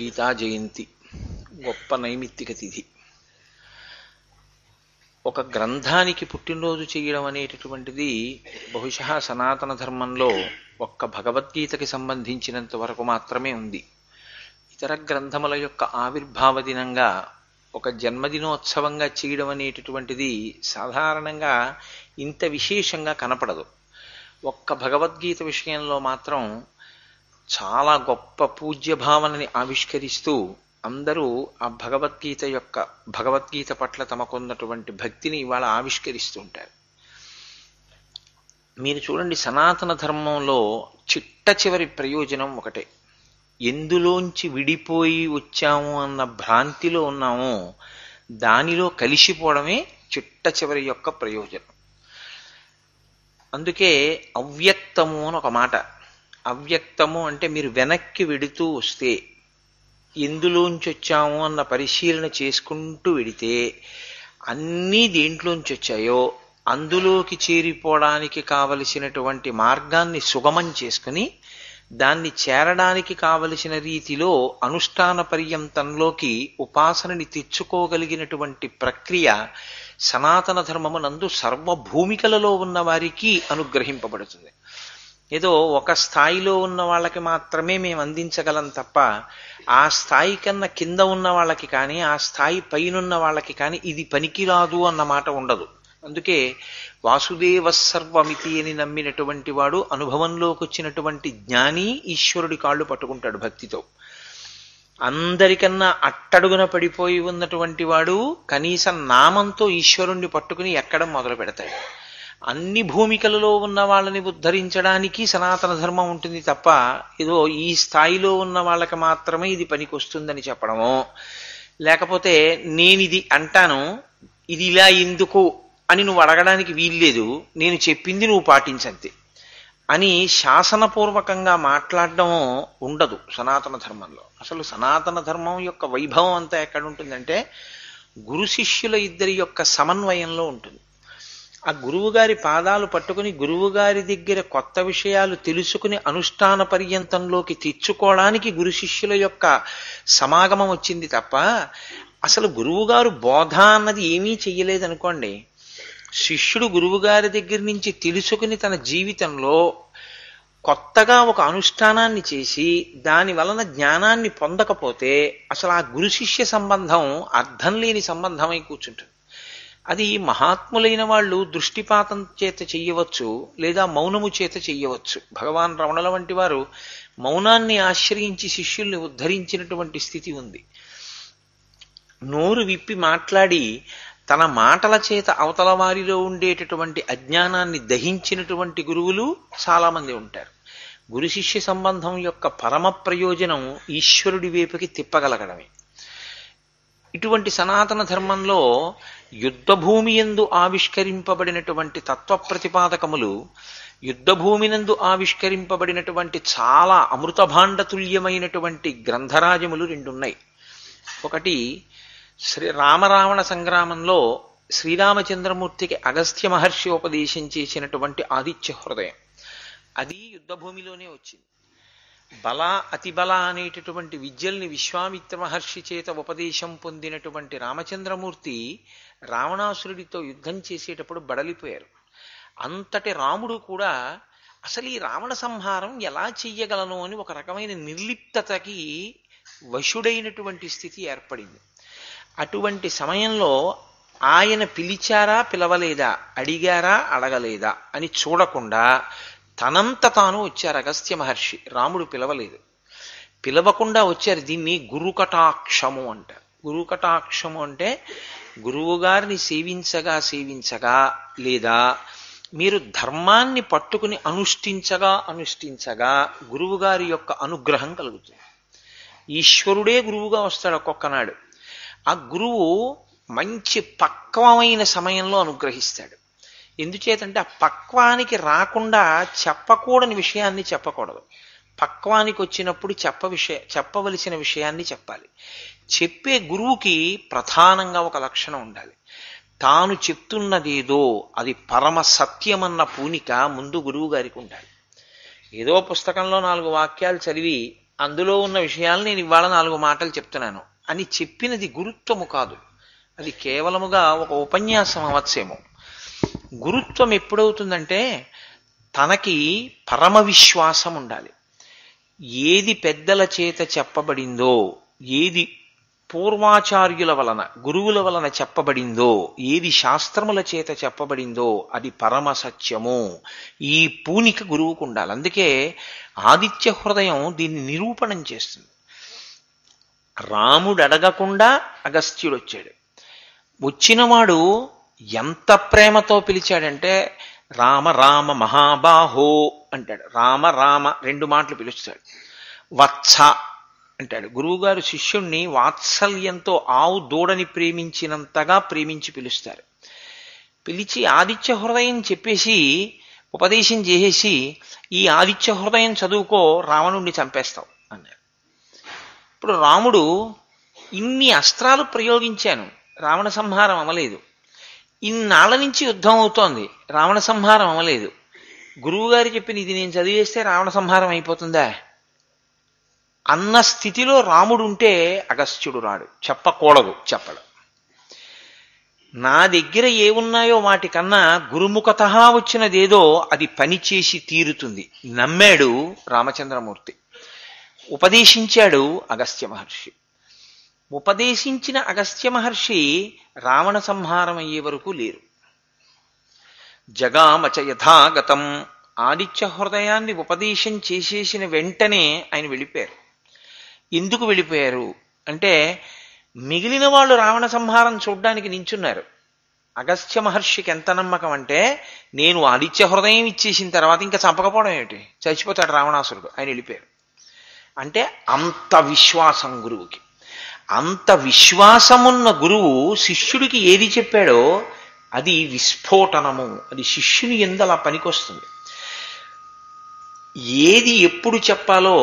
గీతా జయంతి గొప్ప నైమిత్తిక తిథి. ఒక గ్రంథానికి పుట్టినరోజు చేయడం అనేటటువంటిది బహుశా సనాతన ధర్మంలో ఒక్క భగవద్గీతకి సంబంధించినంత వరకు మాత్రమే ఉంది. ఇతర గ్రంథముల యొక్క ఆవిర్భావ దినంగా ఒక జన్మదినోత్సవంగా చేయడం అనేటటువంటిది సాధారణంగా ఇంత విశేషంగా కనపడదు. ఒక్క భగవద్గీత విషయంలో మాత్రం చాలా గొప్ప పూజ్య భావనని ఆవిష్కరిస్తూ అందరూ ఆ భగవద్గీత పట్ల తమకున్నటువంటి భక్తిని ఇవాళ ఆవిష్కరిస్తూ ఉంటారు. మీరు చూడండి, సనాతన ధర్మంలో చిట్ట చివరి ప్రయోజనం ఒకటే. ఎందులోంచి విడిపోయి వచ్చాము అన్న భ్రాంతిలో ఉన్నామో దానిలో కలిసిపోవడమే చిట్ట చివరి యొక్క ప్రయోజనం. అందుకే అవ్యక్తము అని ఒక మాట. అవ్యక్తము అంటే మీరు వెనక్కి వెడుతూ వస్తే, ఎందులోంచి వచ్చాము అన్న పరిశీలన చేసుకుంటూ వెడితే అన్నీ దేంట్లోంచి వచ్చాయో అందులోకి చేరిపోవడానికి కావలసినటువంటి మార్గాన్ని సుగమం చేసుకుని దాన్ని చేరడానికి కావలసిన రీతిలో అనుష్ఠాన పర్యంతంలోకి ఉపాసనని తెచ్చుకోగలిగినటువంటి ప్రక్రియ సనాతన ధర్మమునందు సర్వభూమికలలో ఉన్న వారికి అనుగ్రహింపబడుతుంది. ఏదో ఒక స్థాయిలో ఉన్న వాళ్ళకి మాత్రమే మేము అందించగలం తప్ప ఆ స్థాయి కన్నా కింద ఉన్న వాళ్ళకి కానీ ఆ స్థాయి పైనున్న వాళ్ళకి కానీ ఇది పనికిరాదు అన్న మాట ఉండదు. అందుకే వాసుదేవ సర్వమితి అని నమ్మినటువంటి వాడు, అనుభవంలోకి వచ్చినటువంటి జ్ఞాని ఈశ్వరుడి కాళ్ళు పట్టుకుంటాడు భక్తితో. అందరికన్నా అట్టడుగున పడిపోయి ఉన్నటువంటి వాడు కనీసం నామంతో ఈశ్వరుణ్ణి పట్టుకుని ఎక్కడం మొదలు పెడతాడు. అన్ని భూమికలలో ఉన్న వాళ్ళని ఉద్ధరించడానికి సనాతన ధర్మం ఉంటుంది తప్ప ఏదో ఈ స్థాయిలో ఉన్న వాళ్ళకి మాత్రమే ఇది పనికి వస్తుందని చెప్పడమో, లేకపోతే నేనిది అంటాను ఇది ఇలా ఎందుకు అని నువ్వు అడగడానికి వీల్లేదు, నేను చెప్పింది నువ్వు పాటించంతే అని శాసనపూర్వకంగా మాట్లాడడం ఉండదు సనాతన ధర్మంలో. అసలు సనాతన ధర్మం యొక్క వైభవం అంతా ఎక్కడ ఉంటుందంటే గురు శిష్యుల ఇద్దరి యొక్క సమన్వయంలో ఉంటుంది. ఆ గురువుగారి పాదాలు పట్టుకుని గురువుగారి దగ్గర కొత్త విషయాలు తెలుసుకుని అనుష్ఠాన పర్యంతంలోకి తెచ్చుకోవడానికి గురు శిష్యుల యొక్క సమాగమం వచ్చింది తప్ప అసలు గురువుగారు బోధ అన్నది ఏమీ చెయ్యలేదనుకోండి. శిష్యుడు గురువుగారి దగ్గర నుంచి తెలుసుకుని తన జీవితంలో కొత్తగా ఒక అనుష్ఠానాన్ని చేసి దాని వలన జ్ఞానాన్ని పొందకపోతే అసలు ఆ గురు శిష్య సంబంధం అర్థం లేని సంబంధమై కూర్చుంటుంది. అది మహాత్ములైన వాళ్ళు దృష్టిపాతం చేత చెయ్యవచ్చు, లేదా మౌనము చేత చెయ్యవచ్చు. భగవాన్ రమణుల వంటి వారు మౌనాన్ని ఆశ్రయించి శిష్యుల్ని ఉద్ధరించినటువంటి స్థితి ఉంది. నోరు విప్పి మాట్లాడి తన మాటల చేత అవతల వారిలో ఉండేటటువంటి అజ్ఞానాన్ని దహించినటువంటి గురువులు చాలామంది ఉంటారు. గురు శిష్య సంబంధం యొక్క పరమ ప్రయోజనం ఈశ్వరుడి వైపుకి తిప్పగలగడమే. ఇటువంటి సనాతన ధర్మంలో యుద్ధభూమి యందు ఆవిష్కరింపబడినటువంటి తత్వ ప్రతిపాదకములు, యుద్ధభూమినందు ఆవిష్కరింపబడినటువంటి చాలా అమృతభాండతుల్యమైనటువంటి గ్రంథరాజములు రెండున్నాయి. ఒకటి రామరావణ సంగ్రామంలో శ్రీరామచంద్రమూర్తికి అగస్త్య మహర్షి ఉపదేశం చేసినటువంటి ఆదిత్య హృదయం. అది యుద్ధభూమిలోనే వచ్చింది. బల అతిబల అనేటటువంటి విద్యల్ని విశ్వామిత్ర మహర్షి చేత ఉపదేశం పొందినటువంటి రామచంద్రమూర్తి రావణాసురుడితో యుద్ధం చేసేటప్పుడు బడలిపోయారు. అంతటి రాముడు కూడా అసలు ఈ రావణ సంహారం ఎలా చెయ్యగలను అని ఒక రకమైన నిర్లిప్తతకి వశుడైనటువంటి స్థితి ఏర్పడింది. అటువంటి సమయంలో ఆయన పిలిచారా పిలవలేదా, అడిగారా అడగలేదా అని చూడకుండా తనంత తాను వచ్చారు అగస్త్య మహర్షి. రాముడు పిలవలేదు, పిలవకుండా వచ్చారు. దీన్ని గురుకటాక్షము అంటారు. గురుకటాక్షము అంటే గురువుగారిని సేవించగా లేదా మీరు ధర్మాన్ని పట్టుకుని అనుష్ఠించగా గురువుగారి యొక్క అనుగ్రహం కలుగుతుంది. ఈశ్వరుడే గురువుగా వస్తాడు ఒక్కొక్కనాడు. ఆ గురువు మంచి పక్వమైన సమయంలో అనుగ్రహిస్తాడు. ఎందుచేతంటే ఆ పక్వానికి రాకుండా చెప్పకూడని విషయాన్ని చెప్పకూడదు. పక్వానికి వచ్చినప్పుడు చెప్పవలసిన విషయాన్ని చెప్పాలి. చెప్పే గురువుకి ప్రధానంగా ఒక లక్షణం ఉండాలి. తాను చెప్తున్నదేదో అది పరమ సత్యమన్న పూనిక ముందు గురువు గారికి ఉండాలి. ఏదో పుస్తకంలో 4 వాక్యాలు చదివి అందులో ఉన్న విషయాలు నేను ఇవాళ 4 మాటలు చెప్తున్నాను అని చెప్పినది గురుత్వము కాదు. అది కేవలముగా ఒక ఉపన్యాసం అవచ్చేమో. గురుత్వం ఎప్పుడవుతుందంటే తనకి పరమ విశ్వాసం ఉండాలి. ఏది పెద్దల చేత చెప్పబడిందో, ఏది పూర్వాచార్యుల వలన గురువుల వలన చెప్పబడిందో, ఏది శాస్త్రముల చేత చెప్పబడిందో అది పరమ సత్యము. ఈ పూనిక గురువుకు ఉండాలి. అందుకే ఆదిత్య హృదయం దీన్ని నిరూపణం చేస్తుంది. రాముడు అడగకుండా అగస్త్యుడు వచ్చాడు. వచ్చినవాడు ఎంత ప్రేమతో పిలిచాడంటే రామ రామ మహాబాహో అంటాడు. రామ రామ 2 మాటలు పిలుస్తాడు. వత్స అంటాడు. గురువుగారు శిష్యుణ్ణి వాత్సల్యంతో ఆవు దూడని ప్రేమించినంతగా ప్రేమించి పిలుస్తారు. పిలిచి ఆదిత్య హృదయం చెప్పేసి ఉపదేశం చేసేసి ఈ ఆదిత్య హృదయం చదువుకో రావణుణ్ణి చంపేస్తావు అన్నారు. ఇప్పుడు రాముడు ఇన్ని అస్త్రాలు ప్రయోగించాను, రావణ సంహారం అవ్వలేదు. ఇన్నాళ్ళ నుంచి యుద్ధం అవుతోంది, రావణ సంహారం అవ్వలేదు. గురువుగారు చెప్పిన ఇది నేను చదివేస్తే రావణ సంహారం అయిపోతుందా అన్న స్థితిలో రాముడు ఉంటే అగస్త్యుడు రాడు. చెప్పకూడదు, చెప్పడు. నా దగ్గర ఏమున్నాయో వాటికన్నా గురుముఖత వచ్చినదేదో అది పనిచేసి తీరుతుంది. నమ్మాడు రామచంద్రమూర్తి. ఉపదేశించాడు అగస్త్య మహర్షి. ఉపదేశించిన అగస్త్య మహర్షి రావణ సంహారం అయ్యే వరకు లేరు. జగామచ యథాగతం ఆదిత్య హృదయాన్ని ఉపదేశం చేసేసిన వెంటనే ఆయన వెళ్ళిపోయారు. ఎందుకు వెళ్ళిపోయారు అంటే మిగిలిన వాళ్ళు రావణ సంహారం చూడ్డానికి నించున్నారు. అగస్త్య మహర్షికి ఎంత నమ్మకం అంటే నేను ఆదిత్య హృదయం ఇచ్చేసిన తర్వాత ఇంకా చంపకపోవడం ఏమిటి, చచ్చిపోతాడు రావణాసురుడు. ఆయన వెళ్ళిపోయారు. అంటే అంత విశ్వాసం గురువుకి. అంత విశ్వాసమున్న గురువు శిష్యుడికి ఏది చెప్పాడో అది విస్ఫోటనము. అది శిష్యుని యందు అలా పనికొస్తుంది. ఏది ఎప్పుడు చెప్పాలో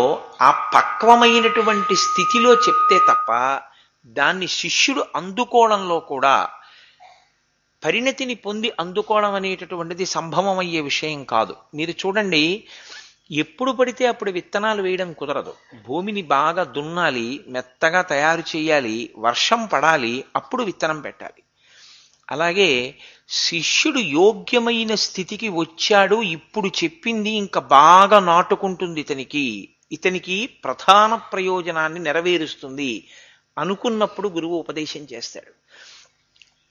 ఆ పక్వమైనటువంటి స్థితిలో చెప్తే తప్ప దాన్ని శిష్యుడు అందుకోవడంలో కూడా పరిణతిని పొంది అందుకోవడం అనేటటువంటిది సంభవమయ్యే విషయం కాదు. మీరు చూడండి, ఎప్పుడు పడితే అప్పుడు విత్తనాలు వేయడం కుదరదు. భూమిని బాగా దున్నాలి, మెత్తగా తయారు చేయాలి, వర్షం పడాలి, అప్పుడు విత్తనం పెట్టాలి. అలాగే శిష్యుడు యోగ్యమైన స్థితికి వచ్చాడు, ఇప్పుడు చెప్పింది ఇంకా బాగా నాటుకుంటుంది, ఇతనికి ప్రధాన ప్రయోజనాన్ని నెరవేరుస్తుంది అనుకున్నప్పుడు గురువు ఉపదేశం చేస్తాడు.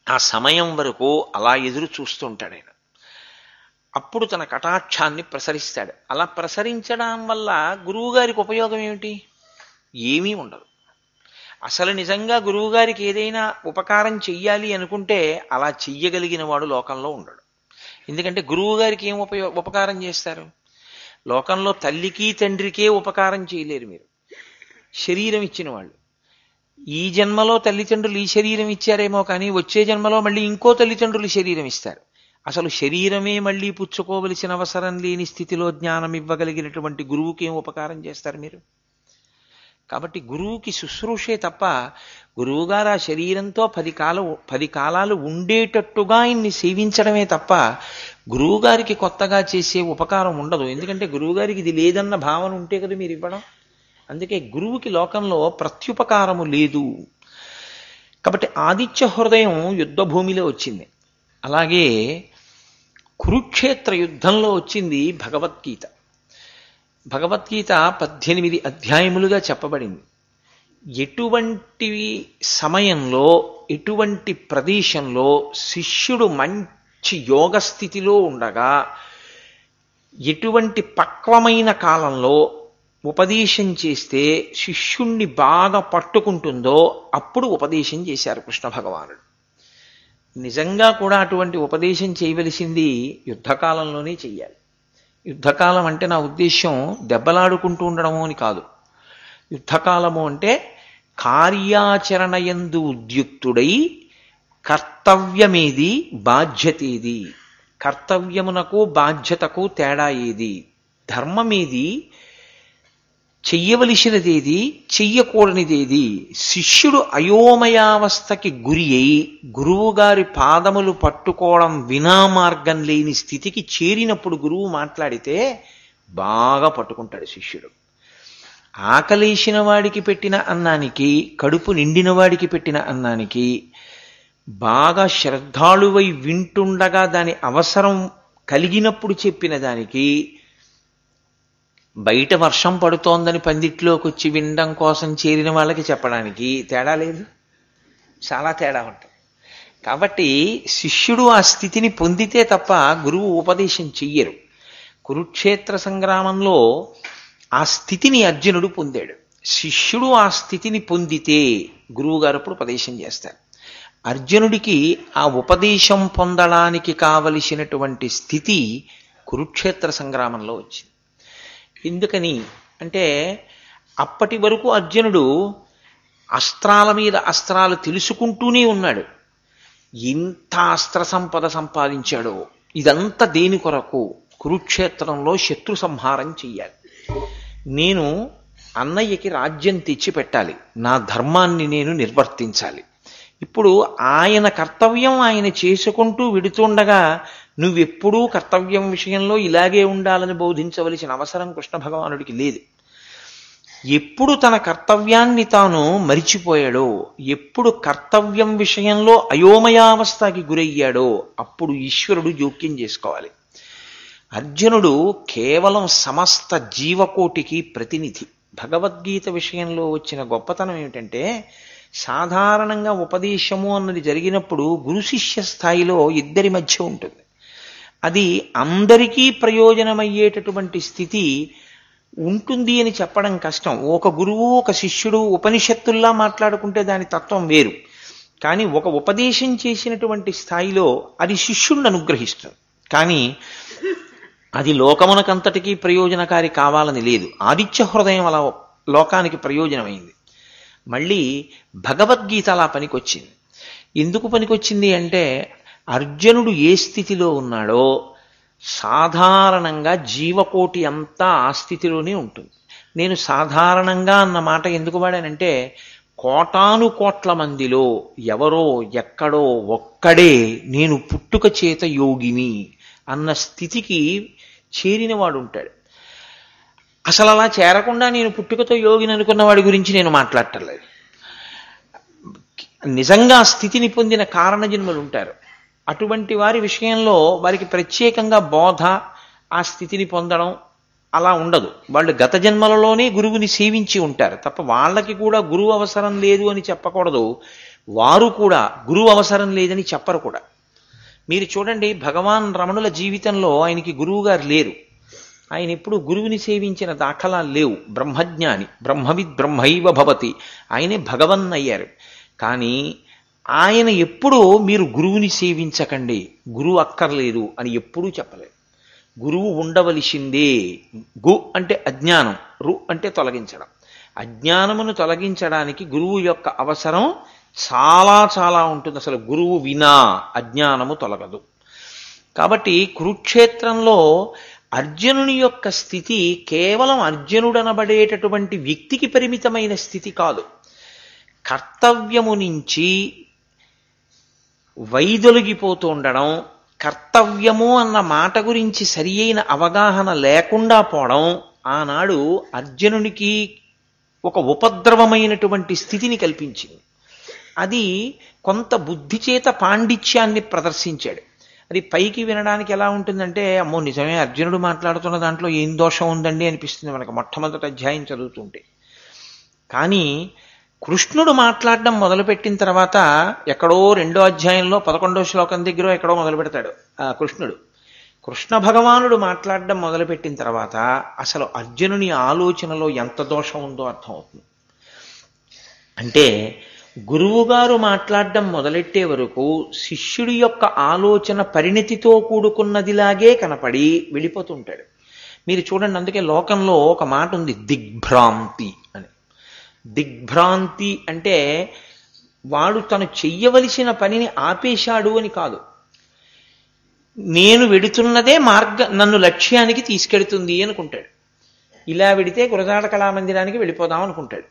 ఆ సమయం వరకు అలా ఎదురు చూస్తుంటాడు ఆయన. అప్పుడు తన కటాక్షాన్ని ప్రసరిస్తాడు. అలా ప్రసరించడం వల్ల గురువుగారికి ఉపయోగం ఏమిటి? ఏమీ ఉండదు. అసలు నిజంగా గురువుగారికి ఏదైనా ఉపకారం చెయ్యాలి అనుకుంటే అలా చెయ్యగలిగిన వాడు లోకంలో ఉండడు. ఎందుకంటే గురువుగారికి ఏం ఉపకారం చేస్తారు? లోకంలో తల్లికి తండ్రికే ఉపకారం చేయలేరు మీరు. శరీరం ఇచ్చిన వాళ్ళు ఈ జన్మలో తల్లిదండ్రులు ఈ శరీరం ఇచ్చారేమో కానీ వచ్చే జన్మలో మళ్ళీ ఇంకో తల్లిదండ్రులు శరీరం ఇస్తారు. అసలు శరీరమే మళ్ళీ పుచ్చుకోవలసిన అవసరం లేని స్థితిలో జ్ఞానం ఇవ్వగలిగినటువంటి గురువుకి ఏం ఉపకారం చేస్తారు మీరు? కాబట్టి గురువుకి శుశ్రూషే తప్ప గురువుగారు ఆ శరీరంతో 10 కాలాలు ఉండేటట్టుగా ఆయన్ని సేవించడమే తప్ప గురువుగారికి కొత్తగా చేసే ఉపకారం ఉండదు. ఎందుకంటే గురువుగారికి ఇది లేదన్న భావన ఉంటే కదా మీరు ఇవ్వడం. అందుకే గురువుకి లోకంలో ప్రత్యుపకారము లేదు. కాబట్టి ఆదిత్య హృదయం యుద్ధ భూమిలో వచ్చింది. అలాగే కురుక్షేత్ర యుద్ధంలో వచ్చింది భగవద్గీత. భగవద్గీత 18 అధ్యాయములుగా చెప్పబడింది. ఎటువంటి సమయంలో ఎటువంటి ప్రదేశంలో శిష్యుడు మంచి యోగ స్థితిలో ఉండగా ఎటువంటి పక్వమైన కాలంలో ఉపదేశం చేస్తే శిష్యుణ్ణి బాగా పట్టుకుంటుందో అప్పుడు ఉపదేశం చేశారు కృష్ణ భగవానుడు. నిజంగా కూడా అటువంటి ఉపదేశం చేయవలసింది యుద్ధకాలంలోనే చెయ్యాలి. యుద్ధకాలం అంటే నా ఉద్దేశ్యం దెబ్బలాడుకుంటూ ఉండడము అని కాదు. యుద్ధకాలము అంటే కార్యాచరణయందు ఉద్యుక్తుడై కర్తవ్యమేది బాధ్యతేది, కర్తవ్యమునకు బాధ్యతకు తేడా ఏది, ధర్మమేది, చెయ్యవలసినదేది, చెయ్యకూడనిదేది. శిష్యుడు అయోమయావస్థకి గురి అయి గురువుగారి పాదములు పట్టుకోవడం వినా మార్గం లేని స్థితికి చేరినప్పుడు గురువు మాట్లాడితే బాగా పట్టుకుంటాడు శిష్యుడు. ఆకలేసిన వాడికి పెట్టిన అన్నానికి, కడుపు నిండిన వాడికి పెట్టిన అన్నానికి బాగా శ్రద్ధాళువై వింటుండగా దాని అవసరం కలిగినప్పుడు చెప్పిన దానికి, బయట వర్షం పడుతోందని పందిట్లోకి వచ్చి వినడం కోసం చేరిన వాళ్ళకి చెప్పడానికి తేడా లేదు, చాలా తేడా ఉంటుంది. కాబట్టి శిష్యుడు ఆ స్థితిని పొందితే తప్ప గురువు ఉపదేశం చెయ్యరు. కురుక్షేత్ర సంగ్రామంలో ఆ స్థితిని అర్జునుడు పొందాడు. శిష్యుడు ఆ స్థితిని పొందితే గురువుగారు అప్పుడు ఉపదేశం చేస్తారు. అర్జునుడికి ఆ ఉపదేశం పొందడానికి కావలసినటువంటి స్థితి కురుక్షేత్ర సంగ్రామంలో వచ్చింది. ఎందుకని అంటే అప్పటి వరకు అర్జునుడు అస్త్రాల మీద అస్త్రాలు తెలుసుకుంటూనే ఉన్నాడు. ఇంత అస్త్ర సంపద సంపాదించాడో, ఇదంతా దేని కొరకు? కురుక్షేత్రంలో శత్రు సంహారం చెయ్యాలి, నేను అన్నయ్యకి రాజ్యం తెచ్చి పెట్టాలి, నా ధర్మాన్ని నేను నిర్వర్తించాలి. ఇప్పుడు ఆయన కర్తవ్యం ఆయన చేసుకుంటూ విడుతుండగా నువ్వెప్పుడూ కర్తవ్యం విషయంలో ఇలాగే ఉండాలని బోధించవలసిన అవసరం కృష్ణ భగవానుడికి లేదు. ఎప్పుడు తన కర్తవ్యాన్ని తాను మరిచిపోయాడో, ఎప్పుడు కర్తవ్యం విషయంలో అయోమయావస్థకి గురయ్యాడో అప్పుడు ఈశ్వరుడు జోక్యం చేసుకోవాలి. అర్జునుడు కేవలం సమస్త జీవకోటికి ప్రతినిధి. భగవద్గీత విషయంలో వచ్చిన గొప్పతనం ఏమిటంటే, సాధారణంగా ఉపదేశము అన్నది జరిగినప్పుడు గురు శిష్య స్థాయిలో ఇద్దరి మధ్య ఉంటుంది. అది అందరికీ ప్రయోజనమయ్యేటటువంటి స్థితి ఉంటుంది అని చెప్పడం కష్టం. ఒక గురువు ఒక శిష్యుడు ఉపనిషత్తుల్లా మాట్లాడుకుంటే దాని తత్వం వేరు. కానీ ఒక ఉపదేశం చేసినటువంటి స్థాయిలో అది శిష్యుణ్ణి అనుగ్రహిస్తుంది. కానీ అది లోకమునకంతటికీ ప్రయోజనకారి కావాలని లేదు. ఆదిత్య హృదయం అలా లోకానికి ప్రయోజనమైంది. మళ్ళీ భగవద్గీత అలా పనికొచ్చింది. ఎందుకు పనికొచ్చింది అంటే, అర్జునుడు ఏ స్థితిలో ఉన్నాడో సాధారణంగా జీవకోటి అంతా ఆ స్థితిలోనే ఉంటుంది. నేను సాధారణంగా అన్న మాట ఎందుకు వాడానంటే, కోటాను కోట్ల మందిలో ఎవరో ఎక్కడో ఒక్కడే నేను పుట్టుక చేత యోగిని అన్న స్థితికి చేరినవాడు ఉంటాడు. అసలు అలా చేరకుండా నేను పుట్టుకతో యోగిని అనుకున్న వాడి గురించి నేను మాట్లాడటలేదు. నిజంగా స్థితిని పొందిన కారణ జన్మలు ఉంటారు. అటువంటి వారి విషయంలో వారికి ప్రత్యేకంగా బోధ, ఆ స్థితిని పొందడం అలా ఉండదు. వాళ్ళు గత జన్మలలోనే గురువుని సేవించి ఉంటారు తప్ప వాళ్ళకి కూడా గురువు అవసరం లేదు అని చెప్పకూడదు. వారు కూడా గురువు అవసరం లేదని చెప్పరు కూడా. మీరు చూడండి, భగవాన్ రమణుల జీవితంలో ఆయనకి గురువు గారు లేరు. ఆయన ఎప్పుడు గురువుని సేవించిన దాఖలాలు లేవు. బ్రహ్మజ్ఞాని, బ్రహ్మవిద్ బ్రహ్మైవ భవతి, ఆయనే భగవన్ అయ్యారు. కానీ ఆయన ఎప్పుడూ మీరు గురువుని సేవించకండి, గురువు అక్కర్లేదు అని ఎప్పుడూ చెప్పలేదు. గురువు ఉండవలసిందే. గు అంటే అజ్ఞానం, రు అంటే తొలగించడం. అజ్ఞానమును తొలగించడానికి గురువు యొక్క అవసరం చాలా చాలా ఉంటుంది. అసలు గురువు వినా అజ్ఞానము తొలగదు. కాబట్టి కురుక్షేత్రంలో అర్జునుని యొక్క స్థితి కేవలం అర్జునుడనబడేటటువంటి వ్యక్తికి పరిమితమైన స్థితి కాదు. కర్తవ్యము నుంచి వైదొలిగిపోతూ ఉండడం, కర్తవ్యము అన్న మాట గురించి సరి అయిన అవగాహన లేకుండా పోవడం ఆనాడు అర్జునునికి ఒక ఉపద్రవమైనటువంటి స్థితిని కల్పించింది. అది కొంత బుద్ధి చేత పాండిత్యాన్ని ప్రదర్శించాడు. అది పైకి వినడానికి ఎలా ఉంటుందంటే, అమ్మో నిజమే అర్జునుడు మాట్లాడుతున్న దాంట్లో ఏం దోషం ఉందండి అనిపిస్తుంది మనకు మొట్టమొదటి అధ్యాయం చదువుతుంటే. కానీ కృష్ణుడు మాట్లాడడం మొదలుపెట్టిన తర్వాత ఎక్కడో 2వ అధ్యాయంలో 11వ శ్లోకం దగ్గర ఎక్కడో మొదలు పెడతాడు కృష్ణుడు. కృష్ణ భగవానుడు మాట్లాడడం మొదలుపెట్టిన తర్వాత అసలు అర్జునుని ఆలోచనలో ఎంత దోషం ఉందో అర్థమవుతుంది. అంటే గురువుగారు మాట్లాడడం మొదలెట్టే వరకు శిష్యుడి యొక్క ఆలోచన పరిణతితో కూడుకున్నదిలాగే కనపడి వెళ్ళిపోతుంటాడు. మీరు చూడండి, అందుకే లోకంలో ఒక మాట ఉంది, దిగ్భ్రాంతి అని. దిగ్భ్రాంతి అంటే వాడు తను చెయ్యవలసిన పనిని ఆపేశాడు అని కాదు. నేను వెడుతున్నదే నన్ను లక్ష్యానికి తీసుకెడుతుంది అనుకుంటాడు. ఇలా వెడితే గురజాడ కళామందిరానికి వెళ్ళిపోదాం అనుకుంటాడు.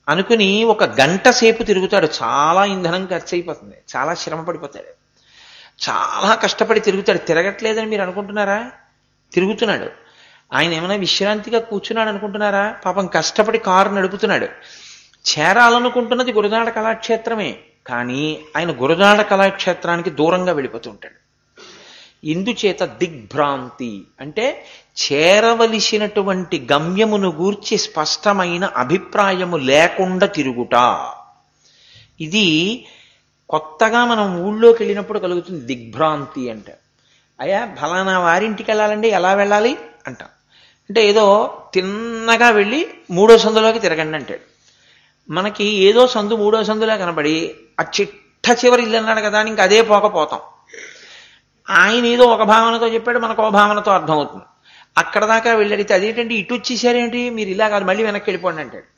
అనుకుని 1 గంట సేపు తిరుగుతాడు. చాలా ఇంధనం ఖర్చు అయిపోతుంది, చాలా శ్రమ పడిపోతాడు, చాలా కష్టపడి తిరుగుతాడు. తిరగట్లేదని మీరు అనుకుంటున్నారా? తిరుగుతున్నాడు. ఆయన ఏమైనా విశ్రాంతిగా కూర్చున్నాడు అనుకుంటున్నారా? పాపం కష్టపడి కారు నడుపుతున్నాడు. చేరాలనుకుంటున్నది గురజాడ కళాక్షేత్రమే, కానీ ఆయన గురజాడ కళాక్షేత్రానికి దూరంగా వెళ్ళిపోతూ ఉంటాడు. ఇందుచేత దిగ్భ్రాంతి అంటే చేరవలసినటువంటి గమ్యమును గూర్చి స్పష్టమైన అభిప్రాయము లేకుండా తిరుగుట. ఇది కొత్తగా మనం ఊళ్ళోకి వెళ్ళినప్పుడు కలుగుతుంది దిగ్భ్రాంతి అంటే. అయ్యా ఫలానా వారింటికి వెళ్ళాలండి, ఎలా వెళ్ళాలి అంటాం. అంటే ఏదో తిన్నగా వెళ్ళి 3వ సందులోకి తిరగండి అంటాడు. మనకి ఏదో సందు 3వ సందులా కనబడి ఆ చిట్ట చివరి ఇల్లు అన్నాడు కదా అని ఇంక అదే పోకపోతాం. ఆయన ఏదో ఒక భావనతో చెప్పాడు, మనకు ఒక భావనతో అర్థమవుతుంది. అక్కడ దాకా వెళ్ళడితే అదేంటంటే ఇటు వచ్చేసారేంటి, మీరు ఇలా కాదు మళ్ళీ వెనక్కి వెళ్ళిపోండి అంటాడు.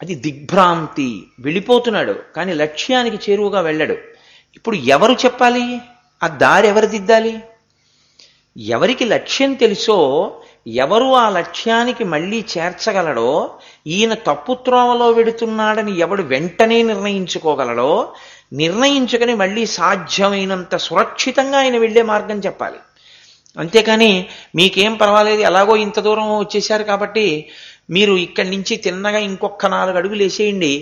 అది దిగ్భ్రాంతి. వెళ్ళిపోతున్నాడు కానీ లక్ష్యానికి చేరువుగా వెళ్ళడు. ఇప్పుడు ఎవరు చెప్పాలి? ఆ దారి ఎవరు దిద్దాలి? ఎవరికి లక్ష్యం తెలుసో, ఎవరు ఆ లక్ష్యానికి మళ్ళీ చేర్చగలడో, ఈయన తప్పుత్రోవలో వెడుతున్నాడని ఎవడు వెంటనే నిర్ణయించుకోగలడో, నిర్ణయించుకొని మళ్ళీ సాధ్యమైనంత సురక్షితంగా ఆయన వెళ్ళే మార్గం చెప్పాలి. అంతేకాని మీకేం పర్వాలేదు, ఎలాగో ఇంత దూరం వచ్చేసారు కాబట్టి మీరు ఇక్కడి నుంచి తిన్నగా ఇంకొక 4 అడుగులు వేసేయండి,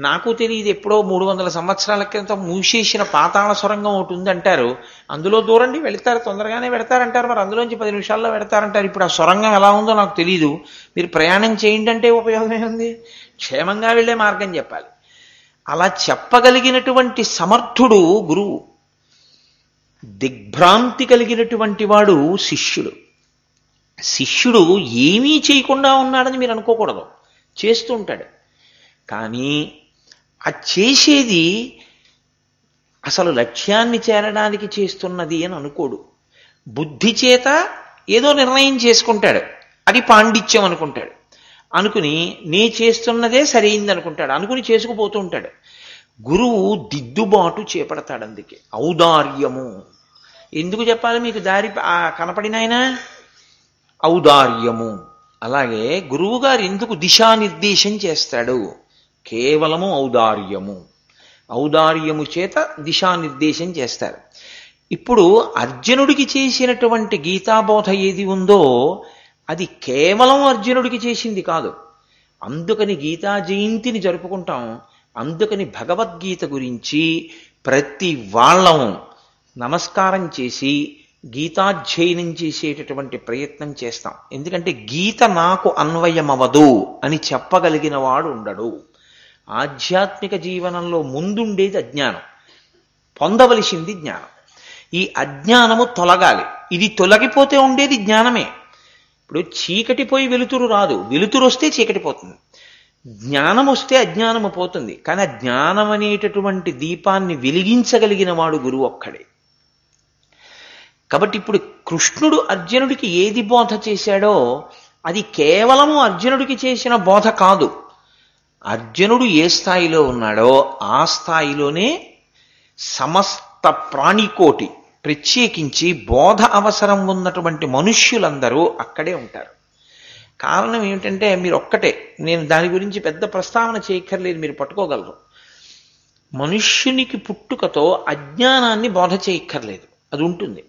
నాకు తెలియదు ఎప్పుడో 300 సంవత్సరాల క్రితం మూసేసిన పాతాళ సొరంగం ఒకటి ఉంది అంటారు, అందులో దూరండి వెళతారు, తొందరగానే వెడతారంటారు, మరి అందులోంచి 10 నిమిషాల్లో వెడతారంటారు. ఇప్పుడు ఆ సొరంగం ఎలా ఉందో నాకు తెలియదు, మీరు ప్రయాణం చేయండి అంటే ఉపయోగమే ఉంది? క్షేమంగా వెళ్ళే మార్గం చెప్పాలి. అలా చెప్పగలిగినటువంటి సమర్థుడు గురువు. దిగ్భ్రాంతి కలిగినటువంటి వాడు శిష్యుడు. శిష్యుడు ఏమీ చేయకుండా ఉన్నాడని మీరు అనుకోకూడదు, చేస్తూ ఉంటాడు. కానీ ఆ చేసేది అసలు లక్ష్యాన్ని చేరడానికి చేస్తున్నది అని అనుకోడు. బుద్ధి చేత ఏదో నిర్ణయం చేసుకుంటాడు, అది పాండిత్యం అనుకుంటాడు. అనుకుని నే చేస్తున్నదే సరైంది అనుకుంటాడు, అనుకుని చేసుకుపోతూ ఉంటాడు. గురువు దిద్దుబాటు చేపడతాడు. అందుకే ఔదార్యము. ఎందుకు చెప్పాలి మీకు దారి కనపడినాయనా? ఔదార్యము. అలాగే గురువు గారు ఎందుకు దిశానిర్దేశం చేస్తాడు? కేవలము ఔదార్యము. ఔదార్యము చేత దిశానిర్దేశం చేస్తారు. ఇప్పుడు అర్జునుడికి చేసినటువంటి గీతాబోధ ఏది ఉందో అది కేవలం అర్జునుడికి చేసింది కాదు. అందుకని గీతా జయంతిని జరుపుకుంటాం. అందుకని భగవద్గీత గురించి ప్రతి వాళ్ళం నమస్కారం చేసి గీతాధ్యయనం చేసేటటువంటి ప్రయత్నం చేస్తాం. ఎందుకంటే గీత నాకు అన్వయమవదు అని చెప్పగలిగిన వాడు ఉండడు. ఆధ్యాత్మిక జీవనంలో ముందుండేది అజ్ఞానం, పొందవలసింది జ్ఞానం. ఈ అజ్ఞానము తొలగాలి. ఇది తొలగిపోతే ఉండేది జ్ఞానమే. ఇప్పుడు చీకటి పోయి వెలుతురు రాదు, వెలుతురు వస్తే చీకటి పోతుంది. జ్ఞానం వస్తే అజ్ఞానము పోతుంది. కానీ ఆ జ్ఞానం అనేటటువంటి దీపాన్ని వెలిగించగలిగిన వాడు గురువు ఒక్కడే. కాబట్టి ఇప్పుడు కృష్ణుడు అర్జునుడికి ఏది బోధ చేశాడో అది కేవలము అర్జునుడికి చేసిన బోధ కాదు. అర్జునుడు ఏ స్థాయిలో ఉన్నాడో ఆ స్థాయిలోనే సమస్త ప్రాణికోటి, ప్రత్యేకించి బోధ అవసరం ఉన్నటువంటి మనుష్యులందరూ అక్కడే ఉంటారు. కారణం ఏమిటంటే మీరు ఒక్కటే, నేను దాని గురించి పెద్ద ప్రస్తావన చేయక్కర్లేదు, మీరు పట్టుకోగలరు. మనుష్యునికి పుట్టుకతో అజ్ఞానాన్ని బోధ చేయక్కర్లేదు, అది ఉంటుంది.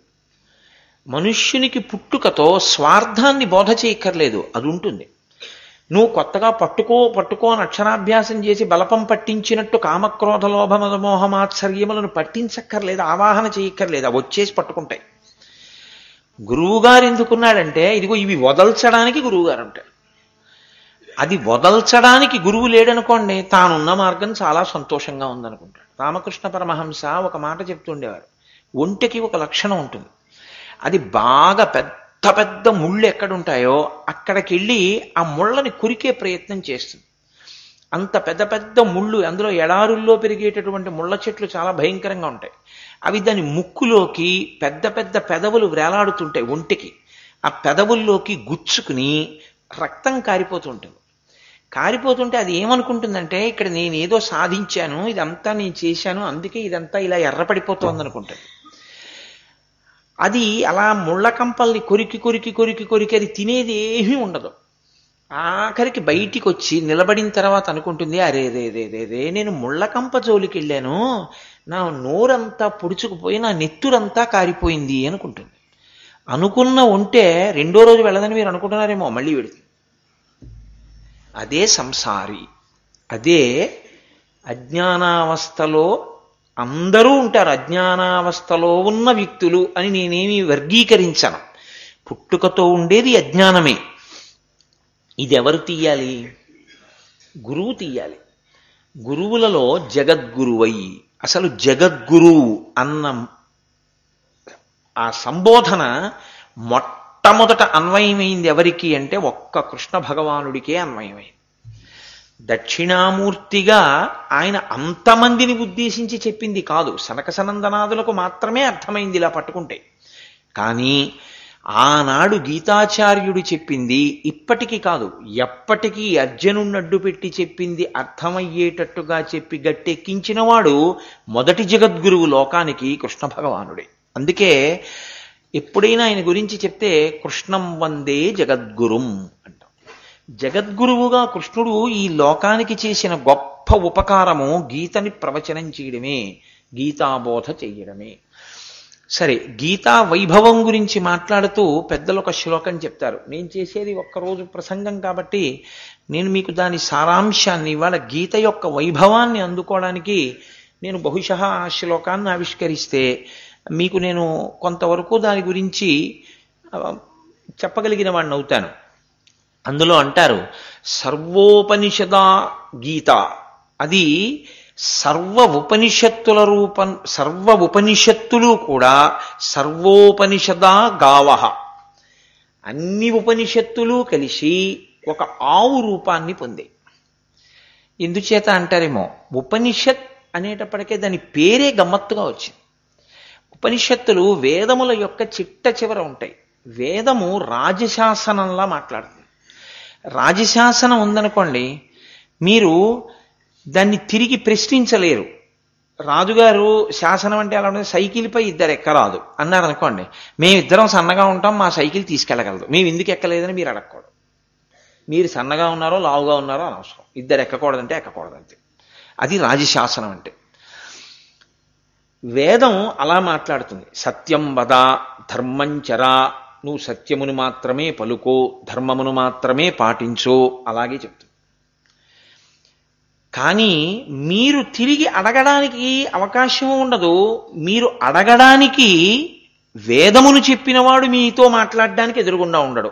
మనుష్యునికి పుట్టుకతో స్వార్థాన్ని బోధ చేయక్కర్లేదు, అది ఉంటుంది. నువ్వు కొత్తగా పట్టుకో అని అక్షరాభ్యాసం చేసి బలపం పట్టించినట్టు కామక్రోధ లోభ మదమోహమాత్సర్యములను పట్టించక్కర్లేదు, ఆవాహన చేయక్కర్లేదు, అవి వచ్చేసి పట్టుకుంటాయి. గురువుగారు ఎందుకున్నాడంటే ఇదిగో ఇవి వదల్చడానికి గురువుగారు ఉంటాడు. అది వదల్చడానికి గురువు లేడనుకోండి, తానున్న మార్గం చాలా సంతోషంగా ఉందనుకుంటాడు. రామకృష్ణ పరమహంస ఒక మాట చెప్తుండేవారు, ఒంటెకి ఒక లక్షణం ఉంటుంది, అది బాగా పెద్ద పెద్ద ముళ్ళు ఎక్కడుంటాయో అక్కడికి వెళ్ళి ఆ ముళ్ళని కురికే ప్రయత్నం చేస్తుంది. అంత పెద్ద పెద్ద ముళ్ళు, అందులో ఎడారుల్లో పెరిగేటటువంటి ముళ్ళ చెట్లు చాలా భయంకరంగా ఉంటాయి. అవి దాని ముక్కులోకి పెద్ద పెద్ద పెదవులు వేలాడుతుంటాయి ఒంటికి. ఆ పెదవుల్లోకి గుచ్చుకుని రక్తం కారిపోతుంటుంది. కారిపోతుంటే అది ఏమనుకుంటుందంటే ఇక్కడ నేనేదో సాధించాను, ఇదంతా నేను చేశాను, అందుకే ఇదంతా ఇలా ఎర్రపడిపోతోంది అనుకుంటుంది. అది అలా ముళ్ళ కంపల్ని కొరికి కొరికి కొరికి కొరికి అది తినేది ఏమీ ఉండదు. ఆఖరికి బయటికి వచ్చి నిలబడిన తర్వాత అనుకుంటుంది, అరే రే రే రే రే నేను ముళ్ళకంప జోలికి వెళ్ళాను, నా నోరంతా పొడుచుకుపోయి నా నెత్తురంతా కారిపోయింది అనుకుంటుంది. అనుకున్న ఉంటే రెండో రోజు వెళ్ళదని మీరు అనుకుంటున్నారేమో, మళ్ళీ వెళుతుంది. అదే సంసారి. అదే అజ్ఞానావస్థలో అందరూ ఉంటారు. అజ్ఞానావస్థలో ఉన్న వ్యక్తులు అని నేనేమి వర్గీకరించను. పుట్టుకతో ఉండేది అజ్ఞానమే. ఇది ఎవరు తీయాలి? గురువు తీయాలి. గురువులలో జగద్గురువై, అసలు జగద్గురు అన్న ఆ సంబోధన మొట్టమొదట అన్వయమైంది ఎవరికి అంటే ఒక్క కృష్ణ భగవానుడికే అన్వయమైంది. దక్షిణామూర్తిగా ఆయన అంతమందిని ఉద్దేశించి చెప్పింది కాదు, సనక సనందనాదులకు మాత్రమే అర్థమైంది ఇలా పట్టుకుంటే. కానీ ఆనాడు గీతాచార్యుడు చెప్పింది ఇప్పటికీ కాదు, ఎప్పటికీ అర్జునుడిని అడ్డుపెట్టి చెప్పింది అర్థమయ్యేటట్టుగా చెప్పి గట్టెక్కించిన వాడు మొదటి జగద్గురువు లోకానికి కృష్ణ భగవానుడే. అందుకే ఎప్పుడైనా ఆయన గురించి చెప్తే కృష్ణం వందే జగద్గురుం అంటాం. జగద్గురువుగా కృష్ణుడు ఈ లోకానికి చేసిన గొప్ప ఉపకారము గీతని ప్రవచనం చేయడమే, గీతాబోధ చెయ్యడమే. సరే, గీతా వైభవం గురించి మాట్లాడుతూ పెద్దలు ఒక శ్లోకం చెప్తారు. నేను చేసేది ఒక్కరోజు ప్రసంగం కాబట్టి నేను మీకు దాని సారాంశాన్ని, ఇవాళ గీత యొక్క వైభవాన్ని అందుకోవడానికి నేను బహుశः ఆ శ్లోకాన్ని ఆవిష్కరిస్తే మీకు నేను కొంతవరకు దాని గురించి చెప్పగలిగిన వాడిని అవుతాను. అందులో అంటారు, సర్వోపనిషదా గీత, అది సర్వ ఉపనిషత్తులు కూడా సర్వోపనిషదా గావః, అన్ని ఉపనిషత్తులు కలిసి ఒక ఆవు రూపాన్ని పొందే. ఎందుచేత అంటారేమో, ఉపనిషత్ అనేటప్పటికే దాని పేరే గమ్మత్తుగా వచ్చింది. ఉపనిషత్తులు వేదముల యొక్క చిట్ట చివర ఉంటాయి. వేదము రాజశాసనంలా మాట్లాడుతుంది. రాజశాసనం ఉందనుకోండి, మీరు దాన్ని తిరిగి ప్రశ్నించలేరు. రాజుగారు శాసనం అంటే అలా ఉంటుంది, సైకిల్పై ఇద్దరు ఎక్కరాదు అన్నారు అనుకోండి, మేమిద్దరం సన్నగా ఉంటాం, మా సైకిల్ తీసుకెళ్ళగలదు, మేము ఎందుకు ఎక్కలేదని మీరు అడగకూడదు. మీరు సన్నగా ఉన్నారో లావుగా ఉన్నారో అనవసరం, ఇద్దరు ఎక్కకూడదంటే ఎక్కకూడదంతే. అది రాజశాసనం అంటే. వేదం అలా మాట్లాడుతుంది. సత్యం వద ధర్మం చరా, నువ్వు సత్యమును మాత్రమే పలుకో, ధర్మమును మాత్రమే పాటించో, అలాగే చెప్తుంది. కానీ మీరు తిరిగి అడగడానికి అవకాశం ఉండదు. మీరు అడగడానికి వేదమును చెప్పినవాడు మీతో మాట్లాడడానికి ఎదురుగుండా ఉండడు.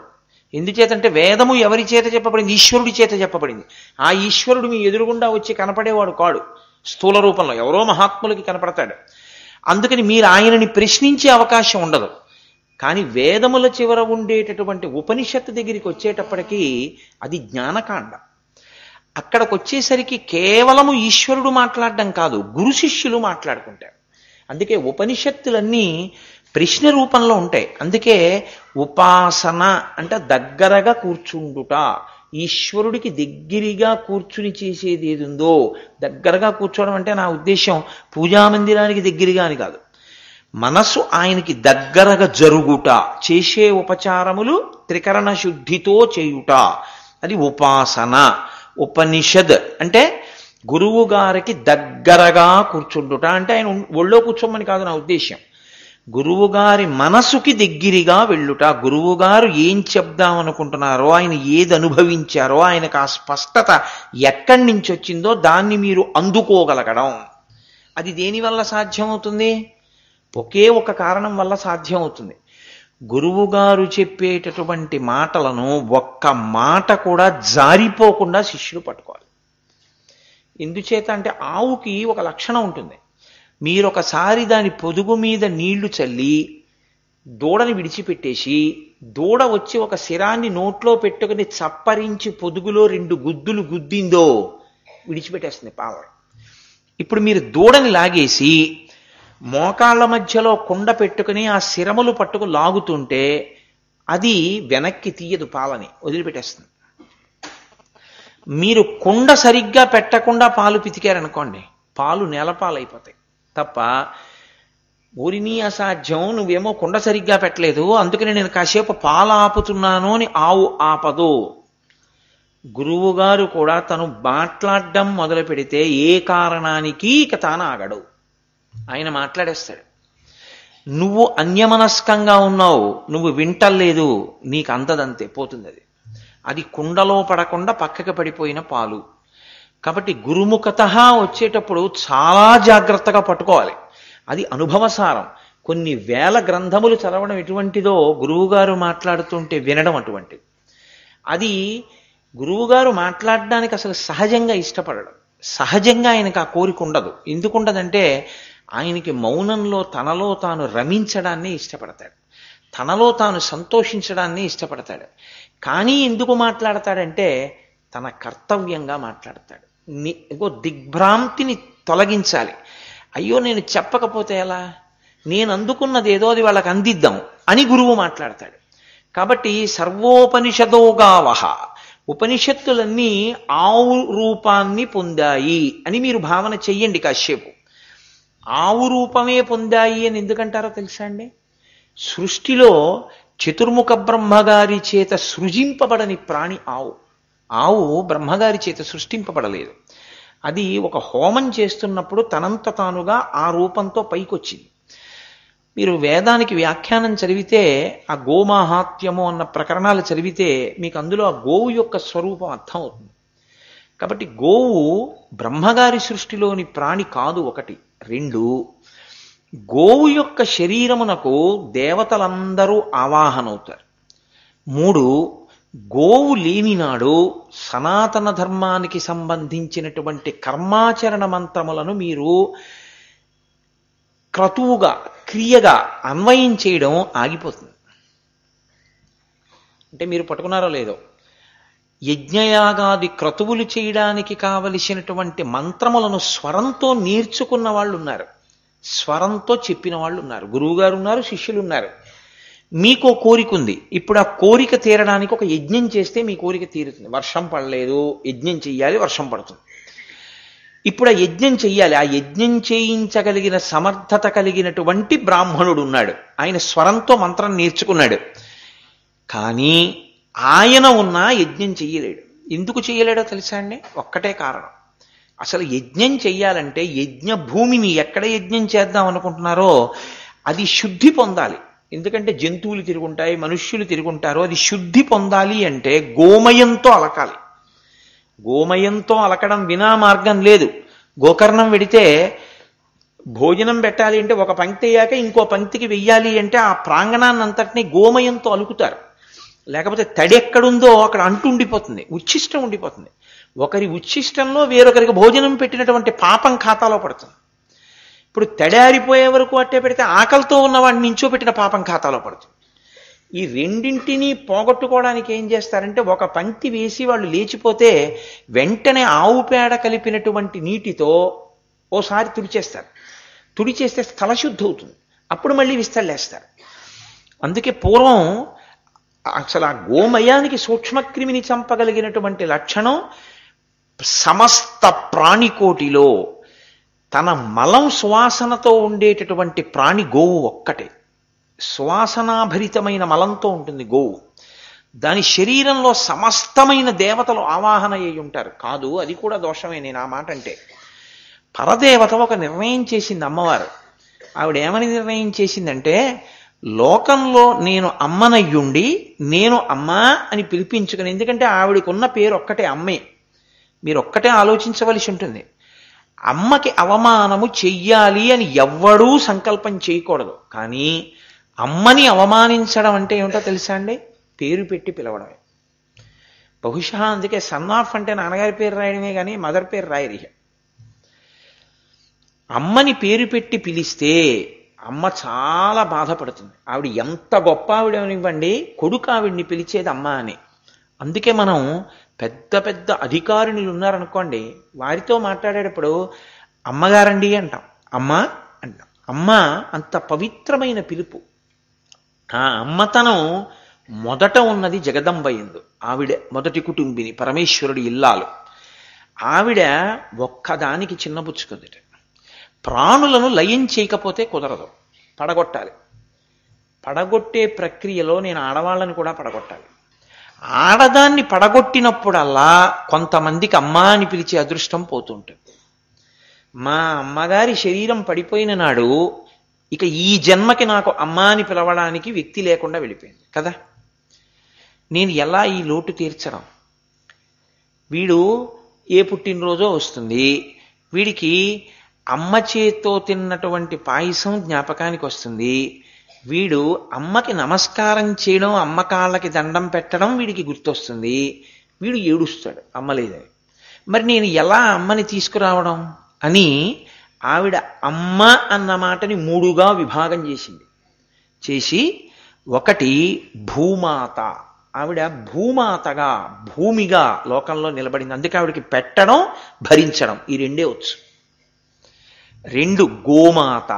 ఎందుచేతంటే వేదము ఎవరి చేత చెప్పబడింది? ఈశ్వరుడి చేత చెప్పబడింది. ఆ ఈశ్వరుడు మీ ఎదురుగుండా వచ్చి కనపడేవాడు కాడు, స్థూల రూపంలో ఎవరో మహాత్ములకి కనపడతాడు. అందుకని మీరు ఆయనని ప్రశ్నించే అవకాశం ఉండదు. కానీ వేదముల చివర ఉండేటటువంటి ఉపనిషత్తు దగ్గరికి వచ్చేటప్పటికీ అది జ్ఞానకాండ. అక్కడికి వచ్చేసరికి కేవలము ఈశ్వరుడు మాట్లాడడం కాదు, గురు శిష్యులు మాట్లాడుకుంటారు. అందుకే ఉపనిషత్తులన్నీ ప్రశ్న రూపంలో ఉంటాయి. అందుకే ఉపాసన అంటే దగ్గరగా కూర్చుండుట. ఈశ్వరుడికి దగ్గరగా కూర్చుని చేసేది ఏది ఉందో, దగ్గరగా కూర్చోవడం అంటే నా ఉద్దేశం పూజామందిరానికి దగ్గరగా అని కాదు, మనస్సు ఆయనకి దగ్గరగా జరుగుట, చేసే ఉపచారములు త్రికరణ శుద్ధితో చేయుట, అది ఉపాసన. ఉపనిషద్ అంటే గురువు గారికి దగ్గరగా కూర్చుండుట అంటే ఆయన ఒళ్ళో కూర్చోమని కాదు నా ఉద్దేశ్యం, గురువు గారి మనసుకి దగ్గరగా వెళ్ళుట. గురువు గారు ఏం చెప్దామనుకుంటున్నారో, ఆయన ఏది అనుభవించారో, ఆయనకు ఆ స్పష్టత ఎక్కడి నుంచి వచ్చిందో దాన్ని మీరు అందుకోగలగడం. అది దేనివల్ల సాధ్యమవుతుంది? ఒకే ఒక కారణం వల్ల సాధ్యమవుతుంది. గురువుగారు చెప్పేటటువంటి మాటలను ఒక్క మాట కూడా జారిపోకుండా శిష్యుడు పట్టుకోవాలి. ఎందుచేత అంటే ఆవుకి ఒక లక్షణం ఉంటుంది. మీరొకసారి దాని పొదుగు మీద నీళ్లు చల్లి దూడని విడిచిపెట్టేసి, దూడ వచ్చి ఒక శిరాన్ని నోట్లో పెట్టుకుని చప్పరించి పొదుగులో 2 గుద్దులు గుద్దిందో విడిచిపెట్టేస్తుంది పావురం. ఇప్పుడు మీరు దూడని లాగేసి మోకాళ్ళ మధ్యలో కుండ పెట్టుకుని ఆ శిరములు పట్టుకు లాగుతుంటే అది వెనక్కి తీయదు, పాలని వదిలిపెట్టేస్తుంది. మీరు కుండ సరిగ్గా పెట్టకుండా పాలు పితికారనుకోండి, పాలు నేలపాలైపోతాయి తప్ప, ఊరిని అసాధ్యం, నువ్వేమో కుండ సరిగ్గా పెట్టలేదు అందుకని నేను కాసేపు పాలు ఆపుతున్నాను అని ఆవు ఆపదు. గురువుగారు కూడా తను మాట్లాడడం మొదలు పెడితే ఏ కారణానికి ఇక తాను ఆగడు, ఆయన మాట్లాడేస్తాడు. నువ్వు అన్యమనస్కంగా ఉన్నావు, నువ్వు వింటలేదు, నీకు అందదంతే, పోతుంది అది. అది కుండలో పడకుండా పక్కకి పడిపోయిన పాలు. కాబట్టి గురుముఖత వచ్చేటప్పుడు చాలా జాగ్రత్తగా పట్టుకోవాలి. అది అనుభవసారం. కొన్ని వేల గ్రంథములు చదవడం ఎటువంటిదో గురువుగారు మాట్లాడుతుంటే వినడం అటువంటిది. అది గురువుగారు మాట్లాడడానికి అసలు సహజంగా ఇష్టపడడం. సహజంగా ఆయనకు ఆ కోరిక ఉండదు. ఎందుకుండదంటే ఆయనకి మౌనంలో తనలో తాను రమించడాన్ని ఇష్టపడతాడు, తనలో తాను సంతోషించడాన్ని ఇష్టపడతాడు. కానీ ఎందుకు మాట్లాడతాడంటే తన కర్తవ్యంగా మాట్లాడతాడు. దిగ్భ్రాంతిని తొలగించాలి. అయ్యో నేను చెప్పకపోతే ఎలా, నేను అందుకున్నది ఏదో అది వాళ్ళకి అందిద్దాం అని గురువు మాట్లాడతాడు. కాబట్టి సర్వోపనిషదోగావహ, ఉపనిషత్తులన్నీ ఆవు రూపాన్ని పొందాయి అని మీరు భావన చెయ్యండి కాసేపు. ఆవు రూపమే పొందాయి అని ఎందుకంటారో తెలుసా అండి? సృష్టిలో చతుర్ముఖ బ్రహ్మగారి చేత సృజింపబడని ప్రాణి ఆవు. ఆవు బ్రహ్మగారి చేత సృష్టింపబడలేదు. అది ఒక హోమం చేస్తున్నప్పుడు తనంత తానుగా ఆ రూపంతో పైకొచ్చింది. మీరు వేదానికి వ్యాఖ్యానం చదివితే, ఆ గోమాహాత్మ్యము అన్న ప్రకరణాలు చదివితే మీకు అందులో ఆ గోవు యొక్క స్వరూపం అర్థం అవుతుంది. కాబట్టి గోవు బ్రహ్మగారి సృష్టిలోని ప్రాణి కాదు, ఒకటి. రెండు, గోవు యొక్క శరీరమునకు దేవతలందరూ ఆవాహనవుతారు. మూడు, గోవు లేనినాడు సనాతన ధర్మానికి సంబంధించినటువంటి కర్మాచరణ మంత్రములను మీరు క్రతువుగా, క్రియగా అన్వయం చేయడం ఆగిపోతుంది. అంటే మీరు పట్టుకున్నారో లేదో, యజ్ఞయాగాది క్రతువులు చేయడానికి కావలసినటువంటి మంత్రములను స్వరంతో నేర్చుకున్న వాళ్ళు ఉన్నారు, స్వరంతో చెప్పిన వాళ్ళు ఉన్నారు, గురువుగారు ఉన్నారు, శిష్యులు ఉన్నారు. మీకో కోరిక ఉంది, ఇప్పుడు ఆ కోరిక తీరడానికి ఒక యజ్ఞం చేస్తే మీ కోరిక తీరుతుంది. వర్షం పడలేదు, యజ్ఞం చెయ్యాలి, వర్షం పడుతుంది. ఇప్పుడు ఆ యజ్ఞం చెయ్యాలి. ఆ యజ్ఞం చేయించగలిగిన సమర్థత కలిగినటువంటి బ్రాహ్మణుడు ఉన్నాడు, ఆయన స్వరంతో మంత్రం నేర్చుకున్నాడు. కానీ ఆయన ఉన్నా యజ్ఞం చెయ్యలేడు. ఎందుకు చెయ్యలేడో తెలుసా అండి? ఒక్కటే కారణం. అసలు యజ్ఞం చెయ్యాలంటే యజ్ఞ భూమిని ఎక్కడ యజ్ఞం చేద్దాం అనుకుంటున్నారో అది శుద్ధి పొందాలి. ఎందుకంటే జంతువులు తిరుగుంటాయి, మనుష్యులు తిరుగుంటారు. అది శుద్ధి పొందాలి అంటే గోమయంతో అలకాలి. గోమయంతో అలకడం వినా మార్గం లేదు. గోకర్ణం వెడితే భోజనం పెట్టాలి అంటే ఒక పంక్తి అయ్యాక ఇంకో పంక్తికి వెయ్యాలి అంటే ఆ ప్రాంగణాన్ని అంతటినీ గోమయంతో అలుకుతారు. లేకపోతే తడి ఎక్కడుందో అక్కడ అంటు ఉండిపోతుంది, ఉచ్ఛిష్టం ఉండిపోతుంది. ఒకరి ఉచ్ఛిష్టంలో వేరొకరికి భోజనం పెట్టినటువంటి పాపం ఖాతాలో పడుతుంది. ఇప్పుడు తడారిపోయే వరకు అట్టే పెడితే ఆకలితో ఉన్నవాడిని నించో పెట్టిన పాపం ఖాతాలో పడుతుంది. ఈ రెండింటినీ పోగొట్టుకోవడానికి ఏం చేస్తారంటే ఒక పంక్తి వేసి వాళ్ళు లేచిపోతే వెంటనే ఆవు పేడ కలిపినటువంటి నీటితో ఓసారి తుడిచేస్తారు. తుడిచేస్తే స్థలశుద్ధి అవుతుంది. అప్పుడు మళ్ళీ విస్తళ్ళేస్తారు. అందుకే పూర్వం అసలు ఆ గోమయానికి సూక్ష్మక్రిమిని చంపగలిగినటువంటి లక్షణం సమస్త ప్రాణికోటిలో తన మలం సువాసనతో ఉండేటటువంటి ప్రాణి గోవు ఒక్కటే. సువాసనాభరితమైన మలంతో ఉంటుంది గోవు. దాని శరీరంలో సమస్తమైన దేవతలు ఆవాహన అయి ఉంటారు. కాదు, అది కూడా దోషమే. నేను ఆ మాట అంటే, పరదేవత ఒక నిర్ణయం చేసింది అమ్మవారు. ఆవిడ ఏమని నిర్ణయం చేసిందంటే, లోకంలో నేను అమ్మనయ్యుండి నేను అమ్మా అని పిలిపించుకుని, ఎందుకంటే ఆవిడకున్న ఉన్న పేరు ఒక్కటే అమ్మే. మీరు ఒక్కటే ఆలోచించవలసి ఉంటుంది. అమ్మకి అవమానము చెయ్యాలి అని ఎవ్వడూ సంకల్పం చేయకూడదు. కానీ అమ్మని అవమానించడం అంటే ఏమిటో తెలుసా అండి? పేరు పెట్టి పిలవడమే. బహుశా అందుకే సన్ ఆఫ్ అంటే నాన్నగారి పేరు రాయడమే కానీ మదర్ పేరు రాయరి. అమ్మని పేరు పెట్టి పిలిస్తే అమ్మ చాలా బాధపడుతుంది. ఆవిడ ఎంత గొప్ప ఆవిడనివ్వండి, కొడుకు ఆవిడ్ని పిలిచేది అమ్మ అని. అందుకే మనం పెద్ద పెద్ద అధికారులు ఉన్నారనుకోండి, వారితో మాట్లాడేటప్పుడు అమ్మగారండి అంటాం, అమ్మ అంటాం. అమ్మ అంత పవిత్రమైన పిలుపు. ఆ అమ్మతనం మొదట ఉన్నది జగదంబయందు. ఆవిడ మొదటి కుటుంబిని, పరమేశ్వరుడి ఇల్లాలు. ఆవిడ ఒక్కదానికి చిన్నబుచ్చుకుందిట. ప్రాణులను లయం చేయకపోతే కుదరదు, పడగొట్టాలి. పడగొట్టే ప్రక్రియలో నేను ఆడవాళ్ళని కూడా పడగొట్టాలి. ఆడదాన్ని పడగొట్టినప్పుడల్లా కొంతమందికి అమ్మ అని పిలిచే అదృష్టం పోతుంటుంది. మా అమ్మగారి శరీరం పడిపోయిన నాడు ఇక ఈ జన్మకి నాకు అమ్మ అని పిలవడానికి వ్యక్తి లేకుండా వెళ్ళిపోయింది కదా. నేను ఎలా ఈ లోటు తీర్చడం? వీడు ఏ పుట్టినరోజో వస్తుంది, వీడికి అమ్మ చేత్తో తిన్నటువంటి పాయసం జ్ఞాపకానికి వస్తుంది, వీడు అమ్మకి నమస్కారం చేయడం, అమ్మ కాళ్ళకి దండం పెట్టడం వీడికి గుర్తొస్తుంది, వీడు ఏడుస్తాడు అమ్మ లేదని. మరి నేను ఎలా అమ్మని తీసుకురావడం అని ఆవిడ అమ్మ అన్న మాటని 3గా విభాగం చేసింది. చేసి ఒకటి భూమాత, ఆవిడ భూమాతగా భూమిగా లోకంలో నిలబడింది. అందుకే ఆవిడకి పెట్టడం భరించడం ఈ 2 వచ్చు. 2 గోమాత,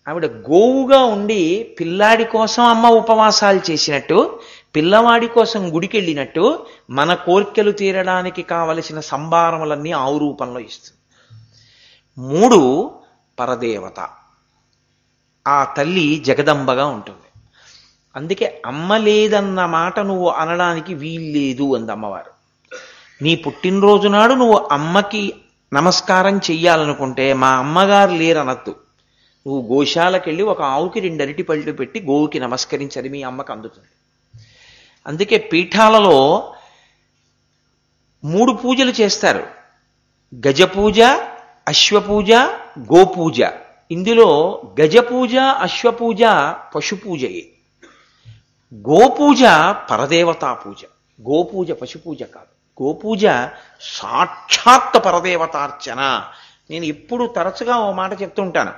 ఆవిడ గోవుగా ఉండి పిల్లాడి కోసం అమ్మ ఉపవాసాలు చేసినట్టు, పిల్లవాడి కోసం గుడికెళ్ళినట్టు మన కోర్కెలు తీరడానికి కావలసిన సంభారములన్నీ ఆవు రూపంలో ఇస్తుంది. 3 పరదేవత, ఆ తల్లి జగదంబగా ఉంటుంది. అందుకే అమ్మ లేదన్న మాట నువ్వు అనడానికి వీల్లేదు అంది అమ్మవారు. నీ పుట్టినరోజు నాడు నువ్వు అమ్మకి నమస్కారం చెయ్యాలనుకుంటే మా అమ్మగారు లేరనద్దు. నువ్వు గోశాలకెళ్ళి ఒక ఆవుకి 2 అరటి పళ్ళు పెట్టి గోవుకి నమస్కరించది మీ అమ్మకి అందుతుంది. అందుకే పీఠాలలో 3 పూజలు చేస్తారు. గజపూజ, అశ్వపూజ, గోపూజ. ఇందులో గజపూజ, అశ్వపూజ పశుపూజయే. గోపూజ పరదేవతా పూజ. గోపూజ పశుపూజ కాదు. గోపూజ సాక్షాత్ పరదేవతార్చన. నేను ఎప్పుడు తరచుగా ఓ మాట చెప్తుంటాను.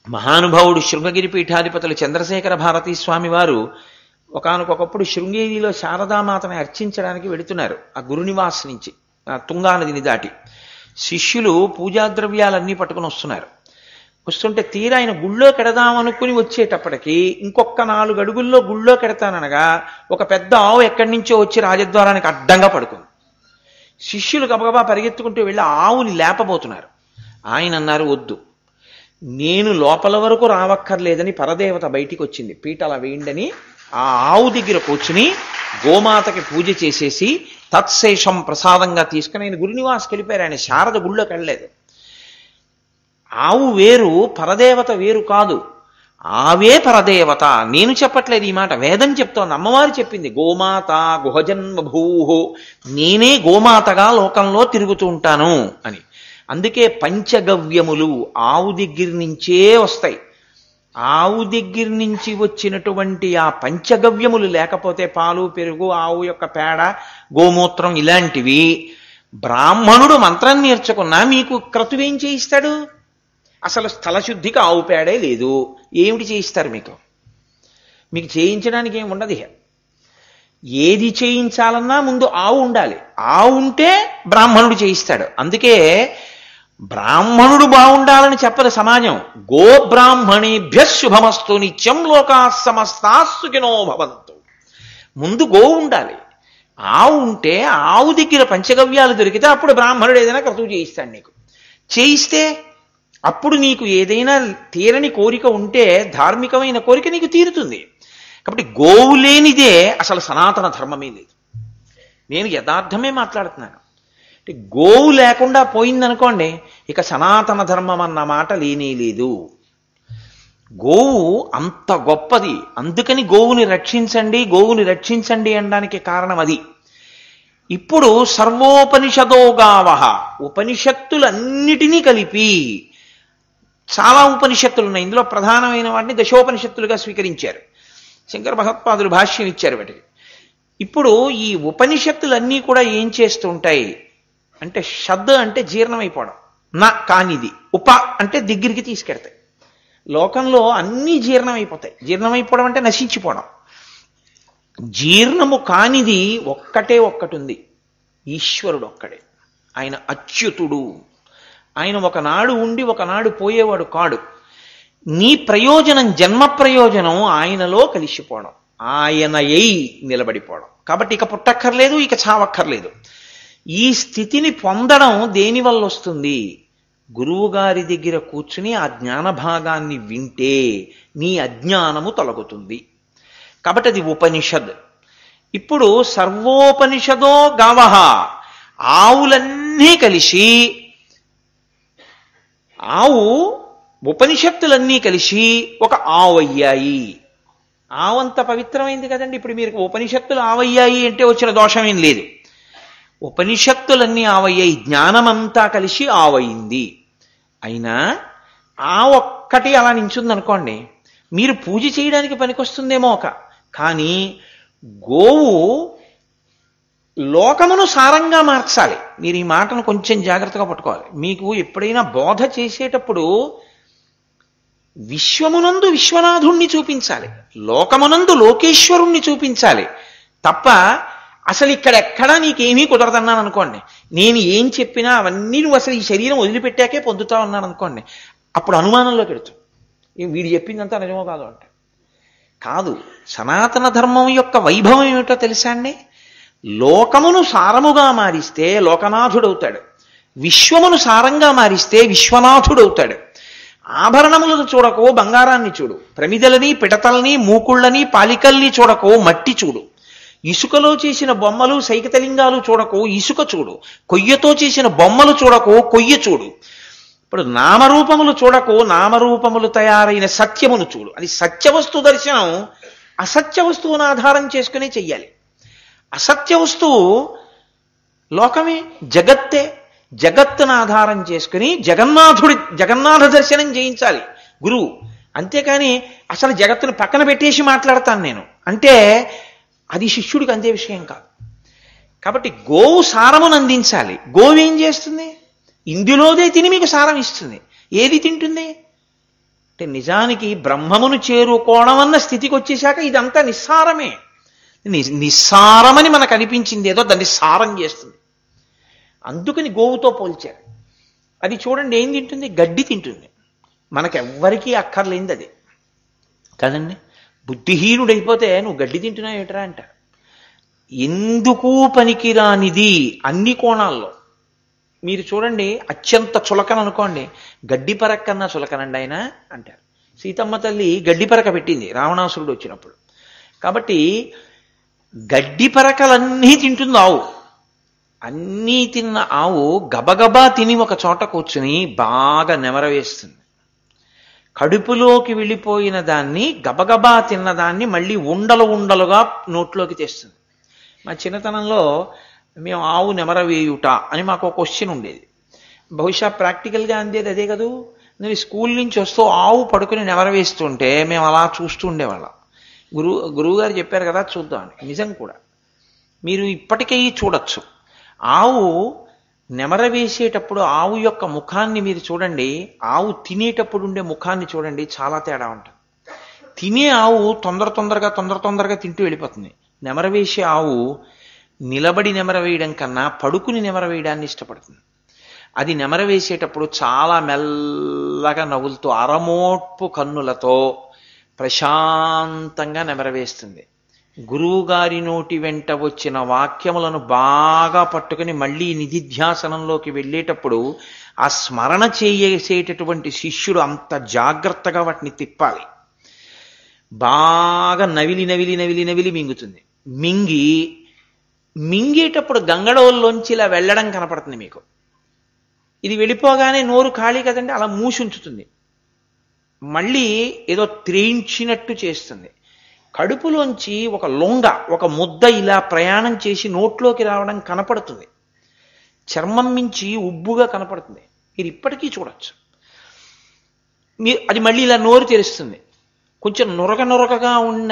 మహానుభావుడు శృంగగిరి పీఠాధిపతులు చంద్రశేఖర భారతీ స్వామి వారు ఒకానొకప్పుడు శృంగేరిలో శారదామాతని అర్చించడానికి వెళుతున్నారు. ఆ గురునివాస్ నుంచి తుంగా నదిని దాటి శిష్యులు పూజాద్రవ్యాలన్నీ పట్టుకుని వస్తున్నారు. వస్తుంటే తీరా ఆయన గుళ్ళో కెడదామనుకుని వచ్చేటప్పటికి ఇంకొక 4 అడుగుల్లో గుళ్ళో కెడతాననగా ఒక పెద్ద ఆవు ఎక్కడి నుంచో వచ్చి రాజద్వారానికి అడ్డంగా పడుకుంది. శిష్యులు గబగబా పరిగెత్తుకుంటూ వెళ్ళి ఆవుని లేపబోతున్నారు. ఆయన అన్నారు, వద్దు, నేను లోపల వరకు రావక్కర్లేదని పరదేవత బయటికి వచ్చింది, పీట అలా వేయండని ఆ ఆవు దగ్గర కూర్చుని గోమాతకి పూజ చేసేసి తత్శేషం ప్రసాదంగా తీసుకుని ఆయన గురునివాస్కి వెళ్ళిపోయారు. ఆయన శారద గుళ్ళోకి వెళ్ళలేదు. ఆవు వేరు, పరదేవత వేరు కాదు. ఆవే పరదేవత. నేను చెప్పట్లేదు ఈ మాట, వేదం చెప్తోంది, అమ్మవారు చెప్పింది. గోమాత గుహజన్మభూహో, నేనే గోమాతగా లోకంలో తిరుగుతూ ఉంటాను అని. అందుకే పంచగవ్యములు ఆవు దగ్గర నుంచే వస్తాయి. ఆవు దగ్గర నుంచి వచ్చినటువంటి ఆ పంచగవ్యములు లేకపోతే పాలు, పెరుగు, ఆవు యొక్క పేడ, గోమూత్రం ఇలాంటివి బ్రాహ్మణుడు మంత్రం నేర్చుకున్నా మీకు క్రతువేం చేయిస్తాడు? అసలు స్థలశుద్ధికి ఆవు పేడే లేదు, ఏమిటి చేయిస్తారు మీకు? మీకు చేయించడానికి ఏమి ఉండదు. ఏది చేయించాలన్నా ముందు ఆవు ఉండాలి. ఆవు ఉంటే బ్రాహ్మణుడు చేయిస్తాడు. అందుకే బ్రాహ్మణుడు బాగుండాలని చెప్పదు సమాజం. గోబ్రాహ్మణేభ్య శుభమస్తు నిత్యం లోకా సమస్తా సుఖినో భవంతు. ముందు గోవు ఉండాలి. ఆవు ఉంటే ఆవు దగ్గర పంచగవ్యాలు దొరికితే అప్పుడు బ్రాహ్మణుడు ఏదైనా క్రతువు చేయిస్తాడు నీకు. చేయిస్తే అప్పుడు నీకు ఏదైనా తీరని కోరిక ఉంటే ధార్మికమైన కోరిక నీకు తీరుతుంది. కాబట్టి గోవు లేనిదే అసలు సనాతన ధర్మమే లేదు. నేను యథార్థమే మాట్లాడుతున్నాను. అంటే గోవు లేకుండా పోయిందనుకోండి, ఇక సనాతన ధర్మం అన్న మాట లేనే లేదు. గోవు అంత గొప్పది. అందుకని గోవుని రక్షించండి, గోవుని రక్షించండి అనడానికి కారణం అది. ఇప్పుడు సర్వోపనిషదో గావః, ఉపనిషత్తులన్నిటినీ కలిపి చాలా ఉపనిషత్తులు ఉన్నాయి. ఇందులో ప్రధానమైన వాటిని దశోపనిషత్తులుగా స్వీకరించారు. శంకర భగవత్పాదులు భాష్యం ఇచ్చారు వాటికి. ఇప్పుడు ఈ ఉపనిషత్తులన్నీ కూడా ఏం చేస్తుంటాయి అంటే, షద్ అంటే జీర్ణమైపోవడం, నా కానిది, ఉప అంటే దగ్గరికి తీసుకెడతాయి. లోకంలో అన్నీ జీర్ణమైపోతాయి. జీర్ణమైపోవడం అంటే నశించిపోవడం. జీర్ణము కానిది ఒక్కటే ఒక్కటి ఉంది, ఈశ్వరుడు ఒక్కడే. ఆయన అచ్యుతుడు. ఆయన ఒకనాడు ఉండి ఒకనాడు పోయేవాడు కాడు. నీ ప్రయోజనం, జన్మ ప్రయోజనం ఆయనలో కలిసిపోవడం, ఆయనయై నిలబడిపోవడం. కాబట్టి ఇక పుట్టక్కర్లేదు, ఇక చావక్కర్లేదు. ఈ స్థితిని పొందడం దేనివల్ల వస్తుంది? గురువు గారి దగ్గర కూర్చుని ఆ జ్ఞాన భాగాన్ని వింటే నీ అజ్ఞానము తొలగుతుంది. కాబట్టి అది ఉపనిషద్. ఇప్పుడు సర్వోపనిషదో గావః, ఆవులన్నీ కలిసి, ఆవు ఉపనిషత్తులన్నీ కలిసి ఒక ఆవయ్యాయి. ఆవంత పవిత్రమైంది కదండి. ఇప్పుడు మీరు ఉపనిషత్తులు ఆవయ్యాయి అంటే వచ్చిన దోషం ఏం లేదు. ఉపనిషత్తులన్నీ ఆవయ్యాయి, జ్ఞానమంతా కలిసి ఆవయింది. అయినా ఆ ఒక్కటి అలా నించుందనుకోండి, మీరు పూజ చేయడానికి పనికొస్తుందేమో కానీ గోవు లోకమును సారంగా మార్చాలి. మీరు ఈ మాటను కొంచెం జాగ్రత్తగా పట్టుకోవాలి. మీకు ఎప్పుడైనా బోధ చేసేటప్పుడు విశ్వమునందు విశ్వనాథుణ్ణి చూపించాలి, లోకమునందు లోకేశ్వరుణ్ణి చూపించాలి తప్ప అసలు ఇక్కడెక్కడా నీకేమీ కుదరదన్నాను అనుకోండి, నేను ఏం చెప్పినా అవన్నీ నువ్వు అసలు ఈ శరీరం వదిలిపెట్టాకే పొందుతా ఉన్నాను అనుకోండి, అప్పుడు అనుమానంలో పెడుతుంది. వీడు చెప్పిందంతా నిజమో కాదు అంటే. కాదు, సనాతన ధర్మం యొక్క వైభవం ఏమిటో తెలుసా అండి? లోకమును సారముగా మారిస్తే లోకనాథుడవుతాడు, విశ్వమును సారంగా మారిస్తే విశ్వనాథుడవుతాడు. ఆభరణములను చూడకో బంగారాన్ని చూడు, ప్రమిదలని పిడతల్ని మూకుళ్ళని పాలికల్ని చూడకో మట్టి చూడు, ఇసుకలో చేసిన బొమ్మలు సైకతలింగాలు చూడకో ఇసుక చూడు, కొయ్యతో చేసిన బొమ్మలు చూడకో కొయ్య చూడు. ఇప్పుడు నామరూపములు చూడకో నామరూపములు తయారైన సత్యమును చూడు. అది సత్యవస్తు దర్శనం అసత్య వస్తువును ఆధారం చేసుకునే చెయ్యాలి. అసత్య వస్తువు లోకమే, జగత్తే. జగత్తును ఆధారం చేసుకుని జగన్నాథ దర్శనం చేయించాలి గురువు. అంతేకాని అసలు జగత్తును పక్కన పెట్టేసి మాట్లాడతాను నేను అంటే అది శిష్యుడికి అందే విషయం కాదు. కాబట్టి గోవు సారమును అందించాలి. గోవు ఏం చేస్తుంది? ఇందులోదే తిని మీకు సారం ఇస్తుంది. ఏది తింటుంది అంటే నిజానికి బ్రహ్మమును చేరుకోవడం అన్న స్థితికి వచ్చేశాక ఇదంతా నిస్సారమే. నిస్సారమని మనకు అనిపించింది ఏదో దాన్ని సారం చేస్తుంది. అందుకని గోవుతో పోల్చారు. అది చూడండి ఏం తింటుంది? గడ్డి తింటుంది. మనకెవ్వరికీ అక్కర్లేంది అది కదండి. బుద్ధిహీనుడైపోతే నువ్వు గడ్డి తింటున్నావు ఏమిట్రా అంటారు. ఎందుకు పనికిరానిది అన్ని కోణాల్లో. మీరు చూడండి, అత్యంత చులకన అనుకోండి, గడ్డి పరక కన్నా చులకనండి ఆయన అంటారు. సీతమ్మ తల్లి గడ్డి పరక పెట్టింది రావణాసురుడు వచ్చినప్పుడు. కాబట్టి గడ్డి పరకలన్నీ తింటుంది ఆవు. అన్నీ తిన్న ఆవు గబగబా తిని ఒక చోట కూర్చుని బాగా నెమరవేస్తుంది. కడుపులోకి వెళ్ళిపోయిన దాన్ని గబగబా తిన్నదాన్ని మళ్ళీ ఉండలు ఉండలుగా నోట్లోకి తెస్తుంది. మా చిన్నతనంలో మేము ఆవు నెమరవేయుట అని మాకు ఒక క్వశ్చన్ ఉండేది. బహుశా ప్రాక్టికల్గా అందేది అదే కదూ. నేను స్కూల్ నుంచి వస్తూ ఆవు పడుకుని నెమరవేస్తుంటే మేము అలా చూస్తూ ఉండేవాళ్ళం. గురువుగారు చెప్పారు కదా చూద్దామని. నిజం కూడా మీరు ఇప్పటికీ చూడొచ్చు. ఆవు నెమర వేసేటప్పుడు ఆవు యొక్క ముఖాన్ని మీరు చూడండి, ఆవు తినేటప్పుడు ఉండే ముఖాన్ని చూడండి, చాలా తేడా ఉంటుంది. తినే ఆవు తొందరగా తింటూ వెళ్ళిపోతుంది. నెమర వేసే ఆవు నిలబడి నెమర వేయడం కన్నా పడుకుని నెమర వేయడాన్ని ఇష్టపడుతుంది. అది నెమర వేసేటప్పుడు చాలా మెల్లగా నవ్వులతో అరమోట్పు కన్నులతో ప్రశాంతంగా నెమరవేస్తుంది. గురువుగారి నోటి వెంట వచ్చిన వాక్యములను బాగా పట్టుకుని మళ్ళీ నిధిధ్యాసనంలోకి వెళ్ళేటప్పుడు ఆ స్మరణ చేసేటటువంటి శిష్యుడు అంత జాగ్రత్తగా వాటిని తిప్పాలి. బాగా నవిలి మింగుతుంది. మింగేటప్పుడు గంగడోల్లోంచి ఇలా వెళ్ళడం కనపడుతుంది మీకు. ఇది వెళ్ళిపోగానే నోరు ఖాళీ కదండి, అలా మూసి ఉంచుతుంది. మళ్ళీ ఏదో త్రేయించినట్టు చేస్తుంది. కడుపులోంచి ఒక లొంగ, ఒక ముద్ద ఇలా ప్రయాణం చేసి నోట్లోకి రావడం కనపడుతుంది. చర్మం మించి ఉబ్బుగా కనపడుతుంది. మీరు ఇప్పటికీ చూడొచ్చు. అది మళ్ళీ ఇలా నోరు తెరుస్తుంది. కొంచెం నురగగా ఉన్న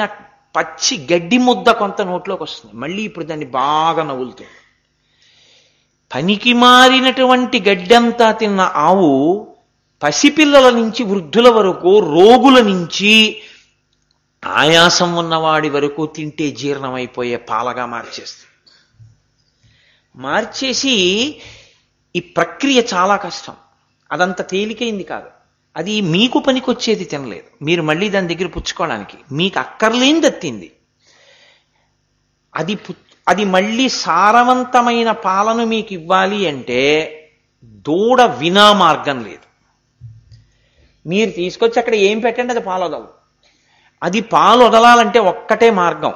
పచ్చి గడ్డి ముద్ద కొంత నోట్లోకి వస్తుంది. మళ్ళీ ఇప్పుడు దాన్ని బాగా నవ్వులుతుంది. పనికి మారినటువంటి గడ్డంతా తిన్న ఆవు పసిపిల్లల నుంచి వృద్ధుల వరకు, రోగుల నుంచి ఆయాసం ఉన్నవాడి వరకు తింటే జీర్ణమైపోయే పాలగా మార్చేసి ఈ ప్రక్రియ చాలా కష్టం. అదంత తేలికైంది కాదు. అది మీకు పనికొచ్చేది తినలేదు. మీరు మళ్ళీ దాని దగ్గర పుచ్చుకోవడానికి మీకు అక్కర్లేని దత్తింది. అది మళ్ళీ సారవంతమైన పాలను మీకు ఇవ్వాలి అంటే దూడ వినా మార్గం లేదు. మీరు తీసుకొచ్చి అక్కడ ఏం పెట్టండి అది పాలు వదలదు. అది పాలు వదలాలంటే ఒక్కటే మార్గం.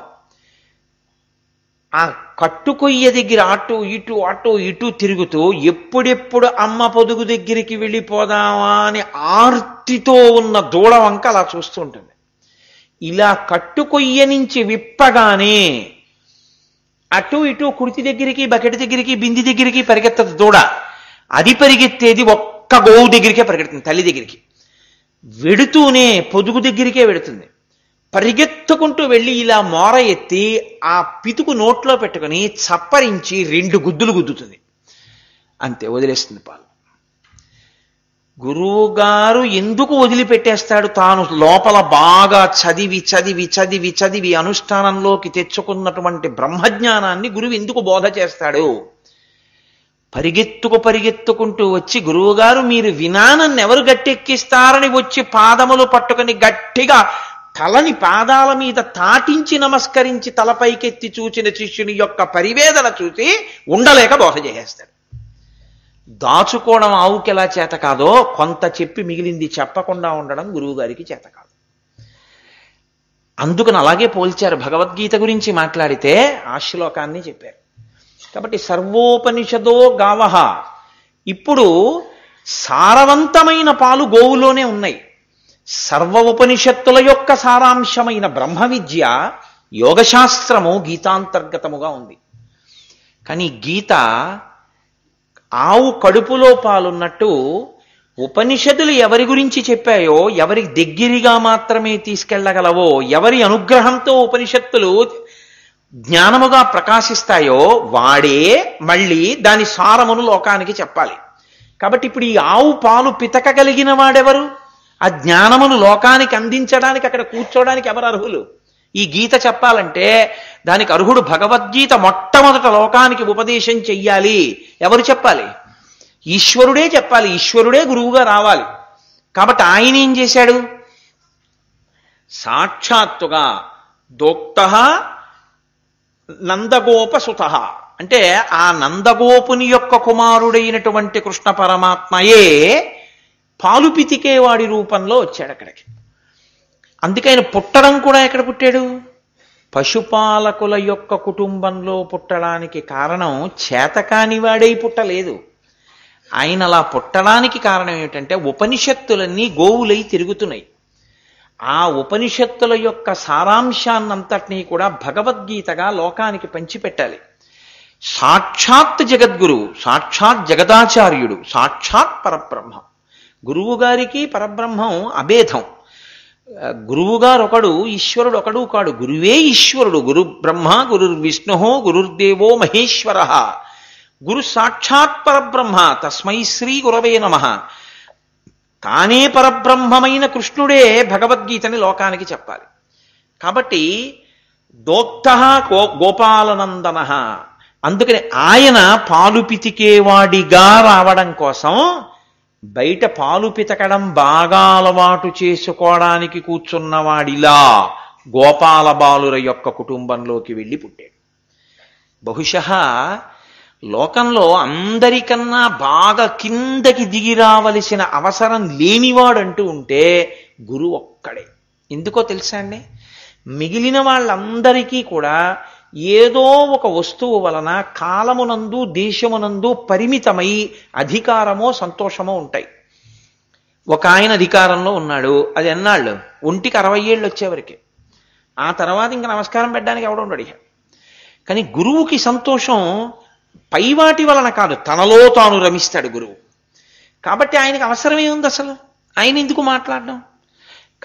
ఆ కట్టుకొయ్య దగ్గర అటు ఇటు తిరుగుతూ ఎప్పుడెప్పుడు అమ్మ పొదుగు దగ్గరికి వెళ్ళిపోదామా అని ఆర్తితో ఉన్న దూడ వంక అలా చూస్తూ ఉంటుంది. ఇలా కట్టుకొయ్య నుంచి విప్పగానే అటు ఇటు కుర్తి దగ్గరికి, బకెట్ దగ్గరికి, బింది దగ్గరికి పరిగెత్తదు దూడ. అది పరిగెత్తేది ఒక్క గోవు దగ్గరికే పరిగెడుతుంది, తల్లి దగ్గరికి. వెడుతూనే పొదుగు దగ్గరికే వెడుతుంది. పరిగెత్తుకుంటూ వెళ్ళి ఇలా మోర ఎత్తి ఆ పితుకు నోట్లో పెట్టుకుని చప్పరించి 2 గుద్దులు గుద్దుతుంది. అంతే, వదిలేస్తుంది పాలు. గురువుగారు ఎందుకు వదిలిపెట్టేస్తాడు? తాను లోపల బాగా చదివి చదివి చదివి చదివి అనుష్ఠానంలోకి తెచ్చుకున్నటువంటి బ్రహ్మజ్ఞానాన్ని గురువు ఎందుకు బోధ చేస్తాడు? పరిగెత్తుకుంటూ వచ్చి, గురువుగారు మీరు వినానన్ను ఎవరు గట్టెక్కిస్తారని వచ్చి పాదములు పట్టుకుని గట్టిగా తలని పాదాల మీద తాటించి నమస్కరించి తలపైకెత్తి చూచిన శిష్యుని యొక్క పరివేదన చూసి ఉండలేక బోధ చేసేస్తాడు. దాచుకోవడం ఆవుకి ఎలా చేత కాదో, కొంత చెప్పి మిగిలింది చెప్పకుండా ఉండడం గురువు గారికి చేత కాదు. అందుకని అలాగే పోల్చారు. భగవద్గీత గురించి మాట్లాడితే ఆ శ్లోకాన్ని చెప్పారు. కాబట్టి సర్వోపనిషదో గావః. ఇప్పుడు సారవంతమైన పాలు గోవులోనే ఉన్నాయి. సర్వ ఉపనిషత్తుల యొక్క సారాంశమైన బ్రహ్మ విద్య, యోగశాస్త్రము గీతాంతర్గతముగా ఉంది. కానీ గీత ఆవు కడుపులో పాలున్నట్టు ఉపనిషత్తులు ఎవరి గురించి చెప్పాయో, ఎవరి దగ్గరగా మాత్రమే తీసుకెళ్లగలవో, ఎవరి అనుగ్రహంతో ఉపనిషత్తులు జ్ఞానముగా ప్రకాశిస్తాయో వాడే మళ్ళీ దాని సారమును లోకానికి చెప్పాలి. కాబట్టి ఇప్పుడు ఈ ఆవు పాలు పితకగలిగిన వాడెవరు? ఆ జ్ఞానమును లోకానికి అందించడానికి అక్కడ కూర్చోడానికి ఎవరు అర్హులు? ఈ గీత చెప్పాలంటే దానికి అర్హుడు భగవద్గీత మొట్టమొదట లోకానికి ఉపదేశం చెయ్యాలి. ఎవరు చెప్పాలి? ఈశ్వరుడే చెప్పాలి. ఈశ్వరుడే గురువుగా రావాలి. కాబట్టి ఆయన ఏం చేశాడు? సాక్షాత్తుగా దోక్తః నందగోపసుత, అంటే ఆ నందగోపుని యొక్క కుమారుడైనటువంటి కృష్ణ పరమాత్మయే పాలు పితికేవాడి రూపంలో వచ్చాడు అక్కడికి. అందుకైన పుట్టడం కూడా ఎక్కడ పుట్టాడు? పశుపాలకుల యొక్క కుటుంబంలో పుట్టడానికి కారణం చేతకాని వాడై పుట్టలేదు. ఆయన అలా పుట్టడానికి కారణం ఏమిటంటే ఉపనిషత్తులన్నీ గోవులై తిరుగుతున్నాయి. ఆ ఉపనిషత్తుల యొక్క సారాంశాన్నంతటినీ కూడా భగవద్గీతగా లోకానికి పంచిపెట్టాలి. సాక్షాత్ జగద్గురు, సాక్షాత్ జగదాచార్యుడు, సాక్షాత్ పరబ్రహ్మ. గురువు గారికి పరబ్రహ్మం అభేదం. గురువుగారు ఒకడు, ఈశ్వరుడు ఒకడు కాడు. గురువే ఈశ్వరుడు. గురు బ్రహ్మ, గురుర్ విష్ణు, గురుర్దేవో మహేశ్వర, గురు సాక్షాత్ పరబ్రహ్మ, తస్మై శ్రీ గురవే నమః. తానే పరబ్రహ్మమైన కృష్ణుడే భగవద్గీతని లోకానికి చెప్పాలి. కాబట్టి దోక్తః గోపాలనందన, అందుకని ఆయన పాలు పితికేవాడిగా రావడం కోసం బయట పాలు పితకడం బాగా అలవాటు చేసుకోవడానికి కూర్చున్నవాడిలా గోపాల బాలుర యొక్క కుటుంబంలోకి వెళ్ళి పుట్టాడు. బహుశః లోకంలో అందరికన్నా బాగా కిందకి దిగి రావలసిన అవసరం లేనివాడంటూ ఉంటే గురువు ఒక్కడే. ఎందుకో తెలుసా అండి? మిగిలిన వాళ్ళందరికీ కూడా ఏదో ఒక వస్తువు వలన కాలమునందు దేశమునందు పరిమితమై అధికారమో సంతోషమో ఉంటాయి. ఒక ఆయన అధికారంలో ఉన్నాడు, అది ఎన్నాళ్ళు? ఒంటికి 60 ఏళ్ళు వచ్చేవరకే. ఆ తర్వాత ఇంకా నమస్కారం పెట్టడానికి ఎవడు ఉండడు. కానీ గురువుకి సంతోషం పైవాటి వలన కాదు, తనలో తాను రమిస్తాడు గురువు. కాబట్టి ఆయనకి అవసరమే ఉంది అసలు? ఆయన ఎందుకు మాట్లాడడం?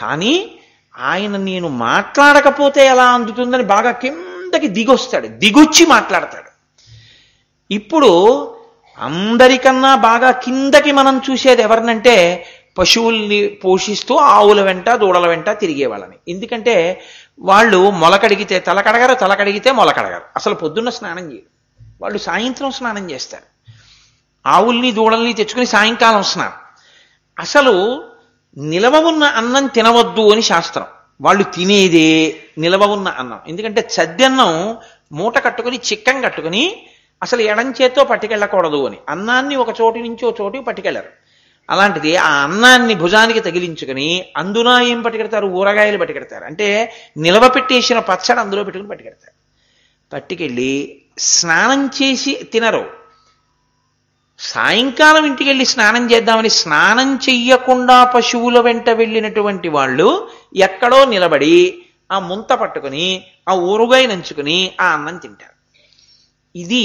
కానీ ఆయన నేను మాట్లాడకపోతే ఎలా అందుతుందని బాగా కిందకి దిగొస్తాడు, దిగొచ్చి మాట్లాడతాడు. ఇప్పుడు అందరికన్నా బాగా కిందకి మనం చూసేది ఎవరినంటే పశువుల్ని పోషిస్తూ ఆవుల వెంట దూడల వెంట తిరిగే వాళ్ళని. ఎందుకంటే వాళ్ళు మొలకడిగితే తలకడగరు, తలకడిగితే మొలకడగరు. అసలు పొద్దున్న స్నానం చేయరు, వాళ్ళు సాయంత్రం స్నానం చేస్తారు. ఆవుల్ని దూడల్ని తెచ్చుకుని సాయంకాలం స్నానం. అసలు నిలవ ఉన్న అన్నం తినవద్దు అని శాస్త్రం. వాళ్ళు తినేదే నిలవ ఉన్న అన్నం. ఎందుకంటే చద్దన్నం మూట కట్టుకుని చిక్కం కట్టుకుని అసలు ఎడంచేత్తో పట్టుకెళ్ళకూడదు అని. అన్నాన్ని ఒక చోటు నుంచి ఒక చోటుకి పట్టుకెళ్ళరు. అలాంటిది ఆ అన్నాన్ని భుజానికి తగిలించుకుని అందున ఏం పట్టుకెడతారు? ఊరగాయలు పట్టుకెడతారు. అంటే నిలవ పెట్టేసిన పచ్చడి అందులో పెట్టుకుని పట్టుకెడతారు. పట్టుకెళ్ళి స్నానం చేసి తినరు. సాయంకాలం ఇంటికి వెళ్ళి స్నానం చేద్దామని స్నానం చెయ్యకుండా పశువుల వెంట వెళ్ళినటువంటి వాళ్ళు ఎక్కడో నిలబడి ఆ ముంత పట్టుకుని ఆ ఊరుగాయ నంచుకుని ఆ అన్నం తింటారు. ఇది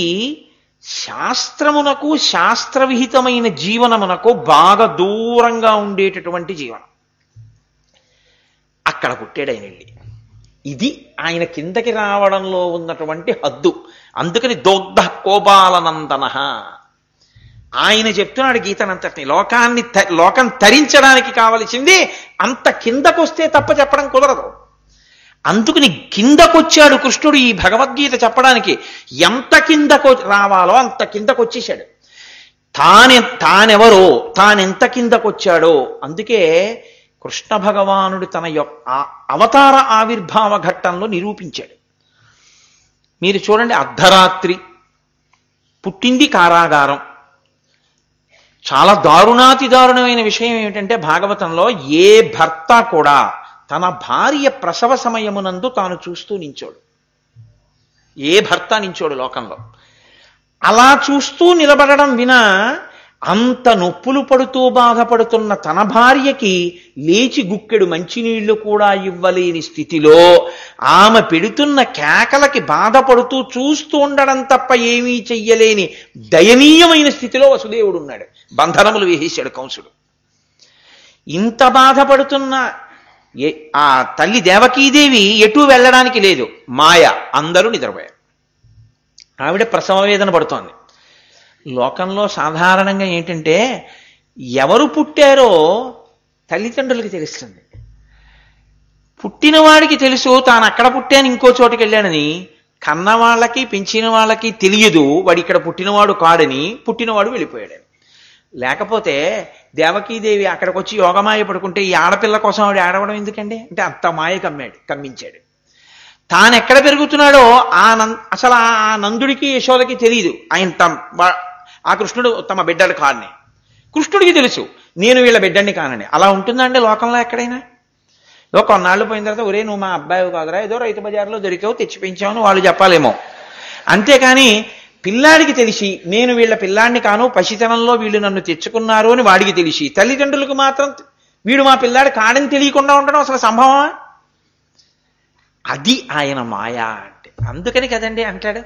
శాస్త్రమునకు శాస్త్రవిహితమైన జీవనమునకు బాగా దూరంగా ఉండేటటువంటి జీవనం. అక్కడ పుట్టాడు ఆయన వెళ్ళి. ఇది ఆయన కిందకి రావడంలో ఉన్నటువంటి హద్దు. అందుకని దోగ్ధ కోబాలనందన ఆయన చెప్తున్నాడు గీతనంతటిని. లోకం తరించడానికి కావలసింది అంత కిందకొస్తే తప్ప చెప్పడం కుదరదు. అందుకని కిందకొచ్చాడు కృష్ణుడు ఈ భగవద్గీత చెప్పడానికి. ఎంత కిందకు రావాలో అంత కిందకొచ్చేశాడు. తానెవరో తానెంత కిందకొచ్చాడో అందుకే కృష్ణ భగవానుడు తన అవతార ఆవిర్భావ ఘట్టంలో నిరూపించాడు. మీరు చూడండి, అర్ధరాత్రి పుట్టింది కారాగారం. చాలా దారుణాతి దారుణమైన విషయం ఏమిటంటే భాగవతంలో ఏ భర్త కూడా తన భార్య ప్రసవ సమయమునందు తాను చూస్తూ నించోడు. ఏ భర్త నించోడు లోకంలో. అలా చూస్తూ నిలబడడం వినా అంత నొప్పులు పడుతూ బాధపడుతున్న తన భార్యకి లేచి గుక్కెడు మంచినీళ్లు కూడా ఇవ్వలేని స్థితిలో ఆమె పెడుతున్న కేకలకి బాధపడుతూ చూస్తూ ఉండడం తప్ప ఏమీ చెయ్యలేని దయనీయమైన స్థితిలో వసుదేవుడు ఉన్నాడు. బంధనములు వేసేశాడు కంసుడు. ఇంత బాధపడుతున్న ఆ తల్లి దేవకీదేవి ఎటూ వెళ్ళడానికి లేదు. మాయ. అందరూ నిద్రపోయారు. ఆవిడ ప్రసవ వేదన పడుతోంది. లోకంలో సాధారణంగా ఏంటంటే ఎవరు పుట్టారో తల్లిదండ్రులకి తెలుస్తుంది. పుట్టినవాడికి తెలుసు తాను అక్కడ పుట్టాను ఇంకో చోటుకి వెళ్ళానని. కన్నవాళ్ళకి పెంచిన వాళ్ళకి తెలియదు వాడు ఇక్కడ పుట్టినవాడు కాడని, పుట్టినవాడు వెళ్ళిపోయాడని. లేకపోతే దేవకీదేవి అక్కడికి వచ్చి యోగమాయ పడుకుంటే ఈ ఆడపిల్ల కోసం ఆవిడ ఆడవడం ఎందుకండి అంటే అంత మాయ కమ్మించాడు. తాను ఎక్కడ పెరుగుతున్నాడో అసలు ఆ నందుడికి యశోదకి తెలియదు ఆ కృష్ణుడు తమ బిడ్డడు కాడని. కృష్ణుడికి తెలుసు నేను వీళ్ళ బిడ్డని కానని. అలా ఉంటుందండి లోకంలో ఎక్కడైనా? కొన్నాళ్ళు పోయిన తర్వాత ఒరే నువ్వు మా అబ్బాయి కాదురా, ఏదో రైతు బజార్లో దొరికావు తెచ్చి పెంచావని వాళ్ళు చెప్పాలేమో. అంతేకాని పిల్లాడికి తెలిసి నేను వీళ్ళ పిల్లాడిని కాను, పసితనంలో వీళ్ళు నన్ను తెచ్చుకున్నారు అని వాడికి తెలిసి తల్లిదండ్రులకు మాత్రం వీడు మా పిల్లాడి కాడని తెలియకుండా ఉండడం అసలు సంభవమా? అది ఆయన మాయా అంటే. అందుకని కదండి అంటాడు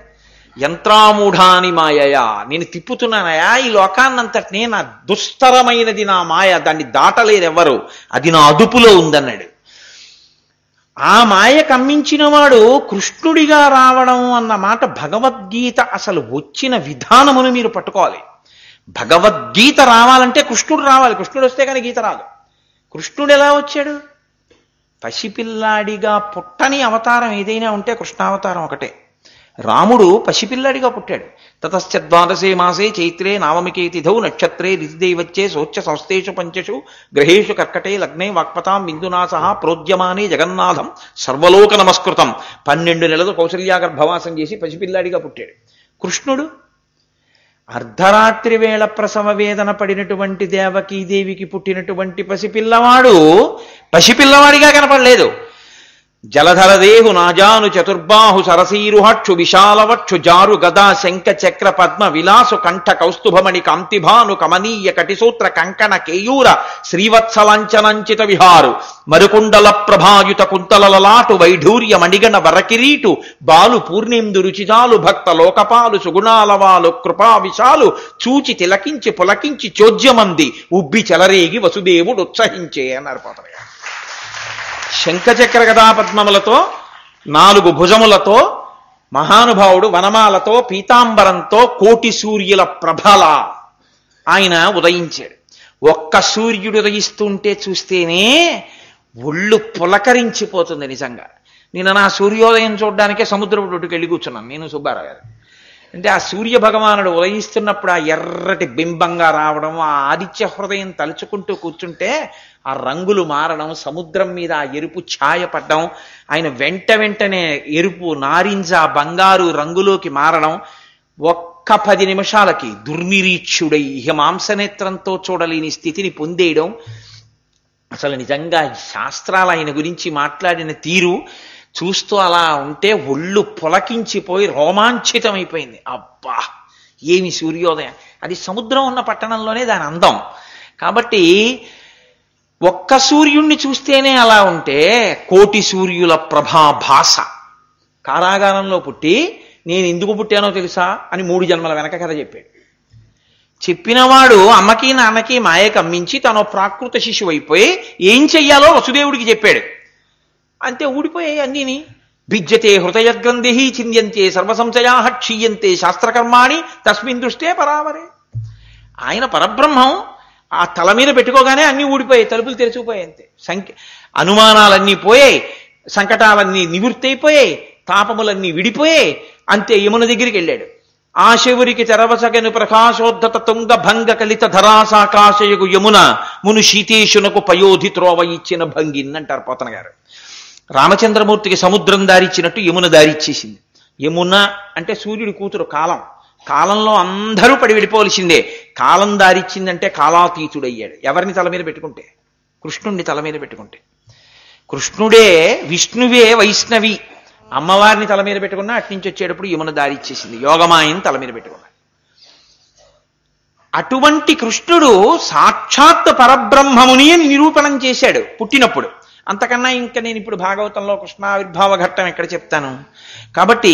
యంత్రామూఢాని మాయయా, నేను తిప్పుతున్నానయా ఈ లోకాన్నంతటినీ, నా దుస్తరమైనది నా మాయ, దాన్ని దాటలేరెవ్వరు, అది నా అదుపులో ఉందన్నాడు. ఆ మాయ కమ్మించిన వాడు కృష్ణుడిగా రావడం అన్న మాట భగవద్గీత అసలు వచ్చిన విధానమును మీరు పట్టుకోవాలి. భగవద్గీత రావాలంటే కృష్ణుడు రావాలి. కృష్ణుడు వస్తే కానీ గీత రాదు. కృష్ణుడు ఎలా వచ్చాడు? పసిపిల్లాడిగా పుట్టని అవతారం ఏదైనా ఉంటే కృష్ణావతారం ఒకటే. రాముడు పసిపిల్లాడిగా పుట్టాడు. తతశ్చ ద్వాదశే మాసే చైత్రే నవమికే తిథౌ నక్షత్రే రితిదైవచ్చే సోచ్య సంస్థేషు పంచషు గ్రహేషు కర్కటే లగ్నే వాక్పతాం బిందునా సహా ప్రోద్యమానే జగన్నాథం సర్వలోక నమస్కృతం. 12 నెలలు కౌసల్యా గర్భవాసం చేసి పసిపిల్లాడిగా పుట్టాడు. కృష్ణుడు అర్ధరాత్రి వేళ ప్రసవ వేదన పడినటువంటి దేవకీదేవికి పుట్టినటువంటి పసిపిల్లవాడిగా కనపడలేదు. జలధరదేహు నాజాను చతుర్బాహు సరసీరుహక్షు విశాలవక్షు జారు గదా శంఖ చక్ర పద్మ విలాసు కంఠ కౌస్తుభమణి కాంతిభాను కమనీయ కటిసూత్ర కంకణ కేయూర శ్రీవత్సలాంఛనంచిత విహారు మరుకుండల ప్రభాయుత కుంతలలాటు వైఢూర్య మణిగణ వరకిరీటు బాలు పూర్ణేందు రుచిజాలు భక్త లోకపాలు సుగుణాలవాలు కృపా విశాలు చూచి తిలకించి పులకించి చోద్యమంది ఉబ్బి చెలరేగి వసుదేవుడు ఉత్సహించే అన్నారు పోతయ్య. శంఖచక్ర గదాపద్మములతో 4 భుజములతో మహానుభావుడు వనమాలతో పీతాంబరంతో కోటి సూర్యుల ప్రభల ఆయన ఉదయించాడు. ఒక్క సూర్యుడు ఉదయిస్తుంటే చూస్తేనే ఒళ్ళు పులకరించిపోతుంది నిజంగా. నేను నా సూర్యోదయం చూడడానికే సముద్రపు ఒడ్డుకి వెళ్ళి కూర్చున్నాను నేను, సుబ్బారావు గారు. అంటే ఆ సూర్య భగవానుడు ఉదయిస్తున్నప్పుడు ఆ ఎర్రటి బింబంగా రావడం, ఆ ఆదిత్య హృదయం తలుచుకుంటూ కూర్చుంటే ఆ రంగులు మారడం, సముద్రం మీద ఆ ఎరుపు ఛాయ పడ్డం, ఆయన వెంటనే ఎరుపు నారింజ బంగారు రంగులోకి మారడం, ఒక్క 10 నిమిషాలకి దుర్నిరీక్షుడై ఇహ మాంసనేత్రంతో చూడలేని స్థితిని పొందేయడం. అసలు నిజంగా శాస్త్రాలు ఆయన గురించి మాట్లాడిన తీరు చూస్తూ అలా ఉంటే ఒళ్ళు పులకించిపోయి రోమాంచితమైపోయింది. అబ్బా ఏమి సూర్యోదయం! అది సముద్రం ఉన్న పట్టణంలోనే దాని అందం. కాబట్టి ఒక్క సూర్యుణ్ణి చూస్తేనే అలా ఉంటే కోటి సూర్యుల ప్రభాభాస. కారాగారంలో పుట్టి నేను ఎందుకు పుట్టానో తెలుసా అని 3 జన్మల వెనక కథ చెప్పాడు. చెప్పినవాడు అమ్మకి నాన్నకి మాయ కమ్మించి తను ప్రాకృత శిశువు అయిపోయి ఏం చెయ్యాలో వసుదేవుడికి చెప్పాడు. అంతే ఊడిపోయాయి అన్నీని. భిజ్యతే హృదయగ్రంథి చింద్యంతే సర్వసంశయా క్షీయంతే శాస్త్రకర్మాణి తస్మిన్ దృష్టే పరావరే. ఆయన పరబ్రహ్మం. ఆ తల మీద పెట్టుకోగానే అన్నీ ఊడిపోయాయి, తలుపులు తెరిచిపోయాయి. అంతే. అనుమానాలన్నీ పోయాయి, సంకటాలన్నీ నివృత్తి అయిపోయాయి, తాపములన్నీ విడిపోయాయి. అంతే యమున దగ్గరికి వెళ్ళాడు. ఆ శివురికి తెరవసగను ప్రకాశోద్ధత తుంగ భంగ కలిత ధరాసాకాశయగు యమున మును శీతేశునకు పయోధి త్రోవ ఇచ్చిన భంగిన్ అంటారు పోతన గారు. రామచంద్రమూర్తికి సముద్రం దారిచ్చినట్టు యమున దారిచ్చేసింది. యమున అంటే సూర్యుడి కూతురు కాలం. కాలంలో అందరూ పడి వెళ్ళిపోవలసిందే. కాలం దారిచ్చిందంటే కాలాతీతుడయ్యాడు. ఎవరిని తల మీద పెట్టుకుంటే? కృష్ణుణ్ణి తల మీద పెట్టుకుంటే. కృష్ణుడే విష్ణువే వైష్ణవి. అమ్మవారిని తల మీద పెట్టుకున్నా అట్నుంచి వచ్చేటప్పుడు యమున దారిచ్చేసింది. యోగమాయని తల మీద పెట్టుకున్నాడు. అటువంటి కృష్ణుడు సాక్షాత్ పరబ్రహ్మముని అని నిరూపణం చేశాడు పుట్టినప్పుడు. అంతకన్నా ఇంకా నేను ఇప్పుడు భాగవతంలో కృష్ణావిర్భావ ఘట్టం ఎక్కడ చెప్తాను. కాబట్టి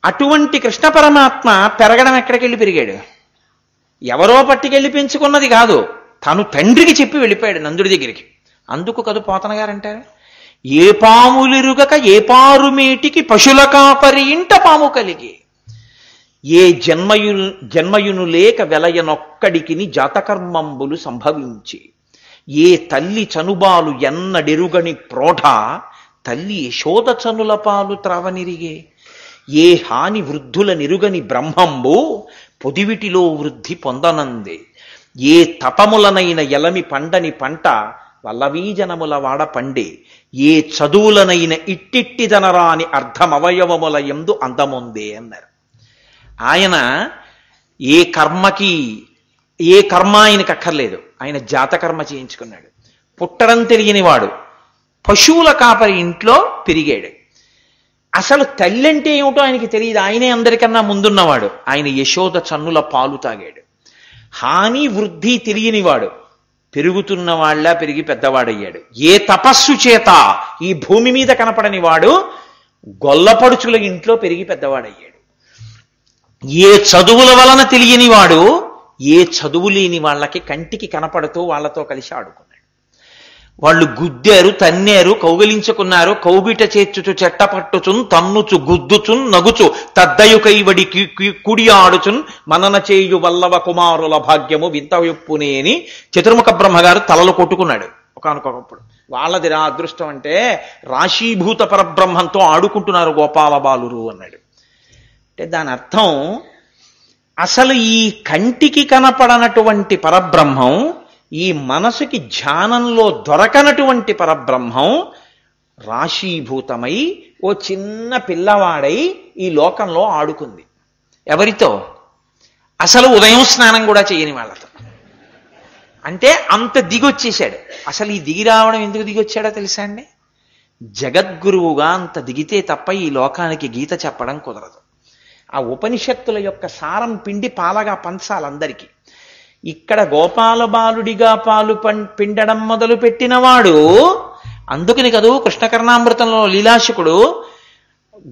అటువంటి కృష్ణ పరమాత్మ పెరగడం ఎక్కడికి వెళ్ళి పెరిగాడు? ఎవరో పట్టుకెళ్ళి పెంచుకున్నది కాదు, తను తండ్రికి చెప్పి వెళ్ళిపోయాడు నందుడి దగ్గరికి. అందుకు కదు పోతన గారంటారు, ఏ పాములిరుగక ఏ పారుమేటికి పశుల కాపరి ఇంట పాము కలిగి, ఏ జన్మయును లేక వెలయనొక్కడికిని జాతకర్మంబులు సంభవించి, ఏ తల్లి చనుబాలు ఎన్నడెరుగని ప్రోఢ తల్లి యశోద చనుల పాలు త్రవనిరిగే, ఏ హాని వృద్ధుల నిరుగని బ్రహ్మంబు పొదివిటిలో వృద్ధి పొందనందే, ఏ తపములనైన ఎలమి పండని పంట వల్లవీజనముల వాడ పండే, ఏ చదువులనైన ఇట్టిట్టి జనరాని అర్ధమవయవముల యందు అందముందే అన్నారు. ఆయన ఏ కర్మ ఆయనకు అక్కర్లేదు. ఆయన జాతకర్మ చేయించుకున్నాడు. పుట్టడం తెలియనివాడు, పశువుల కాపరి ఇంట్లో పెరిగాడు. అసలు తల్లి అంటే ఏమిటో ఆయనకి తెలియదు. ఆయనే అందరికన్నా ముందున్నవాడు. ఆయన యశోద చన్నుల పాలు తాగాడు. హాని వృద్ధి తెలియనివాడు, పెరుగుతున్న వాళ్ళ పెరిగి పెద్దవాడయ్యాడు. ఏ తపస్సు చేత ఈ భూమి మీద కనపడని వాడు గొల్లపడుచుల ఇంట్లో పెరిగి పెద్దవాడయ్యాడు. ఏ చదువుల వలన తెలియని వాడు ఏ చదువు లేని వాళ్ళకి కంటికి కనపడుతూ వాళ్ళతో కలిసి ఆడుకున్నాడు. వాళ్ళు గుద్దారు, తన్నేరు, కౌగిలించుకున్నారు. కౌగిట చేర్చుచు చెట్టపట్టుచున్ తన్నుచు గుద్దుచున్ నగుచు తద్దయు కైవడి కుడి ఆడుచున్ మనన చేయు వల్లవ కుమారుల భాగ్యము వింతయొప్పునే అని చతుర్ముఖ బ్రహ్మగారు తలలు కొట్టుకున్నాడు ఒకానొకప్పుడు. వాళ్ళది రా అదృష్టం అంటే రాశీభూత పరబ్రహ్మంతో ఆడుకుంటున్నారు గోపాల బాలురు అన్నాడు. అంటే దాని అర్థం అసలు ఈ కంటికి కనపడనటువంటి పరబ్రహ్మం, ఈ మనసుకి ధ్యానంలో దొరకనటువంటి పరబ్రహ్మం రాశీభూతమై ఓ చిన్న పిల్లవాడై ఈ లోకంలో ఆడుకుంది. ఎవరితో? అసలు ఉదయం స్నానం కూడా చేయని వాళ్ళతో. అంటే అంత దిగొచ్చేశాడు. అసలు ఈ దిగి రావడం ఎందుకు దిగొచ్చాడో తెలుసా అండి? జగద్గురువుగా అంత దిగితే తప్ప ఈ లోకానికి గీత చెప్పడం కుదరదు. ఆ ఉపనిషత్తుల యొక్క సారం పిండి పాలగా పంచాలందరికీ. ఇక్కడ గోపాల బాలుడిగా పాలు పిండడం మొదలు పెట్టినవాడు. అందుకని కదూ కృష్ణకర్ణామృతంలో లీలాశకుడు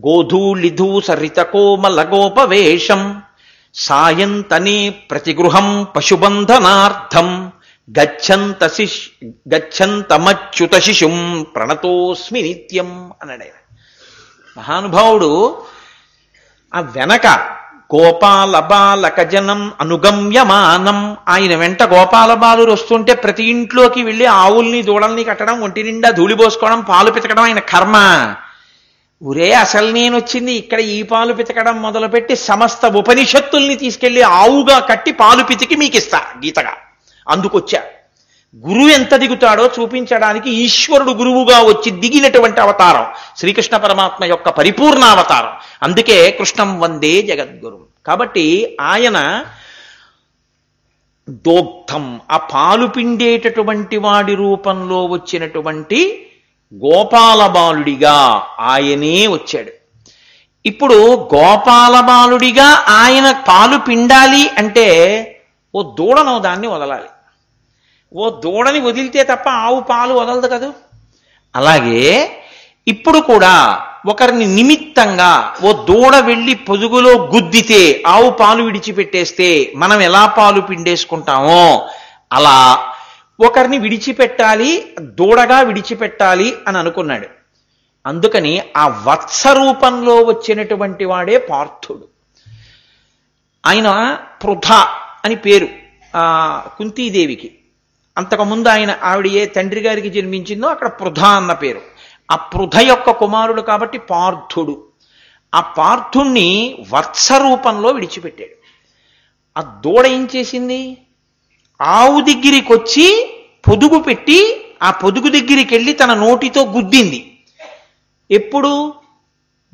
గోధూళిధూ సరిత కోమల గోపవేషం సాయంతనే ప్రతిగృహం పశుబంధనార్థం గచ్చంతమచ్యుత శిశుం ప్రణతోస్మి నిత్యం అన్నాడు ఆయన. మహానుభావుడు ఆ వెనక గోపాల బాలక జనం అనుగమ్యమానం, ఆయన వెంట గోపాల బాలురు వస్తుంటే ప్రతి ఇంట్లోకి వెళ్ళి ఆవుల్ని దూడల్ని కట్టడం, ఒంటి నిండా ధూళిపోసుకోవడం, పాలు పితకడం ఆయన కర్మ. ఊరే అసలు నేను వచ్చింది ఇక్కడ ఈ పాలు పితకడం మొదలుపెట్టి సమస్త ఉపనిషత్తుల్ని తీసుకెళ్లి ఆవుగా కట్టి పాలు పితికి మీకు ఇస్తా గీతగా. అందుకొచ్చా. గురువు ఎంత దిగుతాడో చూపించడానికి ఈశ్వరుడు గురువుగా వచ్చి దిగినటువంటి అవతారం శ్రీకృష్ణ పరమాత్మ యొక్క పరిపూర్ణ అవతారం. అందుకే కృష్ణం వందే జగద్గురు. కాబట్టి ఆయన దోగ్ధం, ఆ పాలు పిండేటటువంటి వాడి రూపంలో వచ్చినటువంటి గోపాల బాలుడిగా ఆయనే వచ్చాడు. ఇప్పుడు గోపాల బాలుడిగా ఆయన పాలు పిండాలి అంటే ఓ దూడనో దాన్ని వదలాలి. ఓ దూడని వదిలితే తప్ప ఆవు పాలు వదలదు కదా. అలాగే ఇప్పుడు కూడా ఒకరిని నిమిత్తంగా ఓ దూడ వెళ్ళి పొదుగులో గుద్దితే ఆవు పాలు విడిచిపెట్టేస్తే మనం ఎలా పాలు పిండేసుకుంటామో అలా ఒకరిని విడిచిపెట్టాలి, దూడగా విడిచిపెట్టాలి అని అనుకున్నాడు. అందుకని ఆ వత్స రూపంలో వచ్చినటువంటి వాడే పార్థుడు. ఆయన పృథ అని పేరు కుంతీదేవికి. అంతకుముందు ఆవిడ ఏ తండ్రి గారికి జన్మించిందో అక్కడ పృథ అన్న పేరు. ఆ పృథ యొక్క కుమారుడు కాబట్టి పార్థుడు. ఆ పార్థుణ్ణి వత్స రూపంలో విడిచిపెట్టాడు. ఆ దూడ ఏం చేసింది? ఆవు దగ్గరికి వచ్చి పొదుగు పెట్టి ఆ పొదుగు దగ్గరికి వెళ్ళి తన నోటితో గుద్దింది.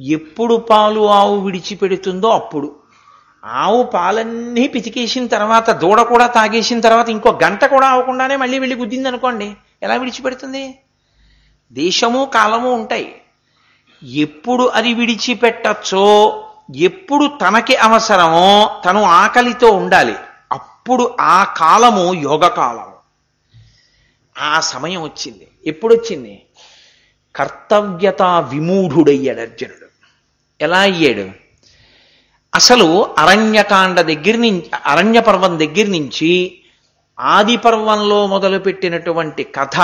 ఎప్పుడు పాలు ఆవు విడిచిపెడుతుందో అప్పుడు. ఆవు పాలన్నీ పితికేసిన తర్వాత దూడ కూడా తాగేసిన తర్వాత ఇంకో గంట కూడా అవ్వకుండానే మళ్ళీ వెళ్ళి గుద్దింది అనుకోండి, ఎలా విడిచిపెడుతుంది? దేశము కాలము ఉంటాయి. ఎప్పుడు అది విడిచిపెట్టచ్చో, ఎప్పుడు తనకి అవసరమో, తను ఆకలితో ఉండాలి, అప్పుడు ఆ కాలము యోగకాలము. ఆ సమయం వచ్చింది. ఎప్పుడు వచ్చింది? కర్తవ్యత విమూఢుడయ్యాడు అర్జునుడు. ఎలా అయ్యాడు? అసలు అరణ్యకాండ దగ్గర నుంచి, అరణ్య పర్వం దగ్గర నుంచి ఆది పర్వంలో మొదలుపెట్టినటువంటి కథ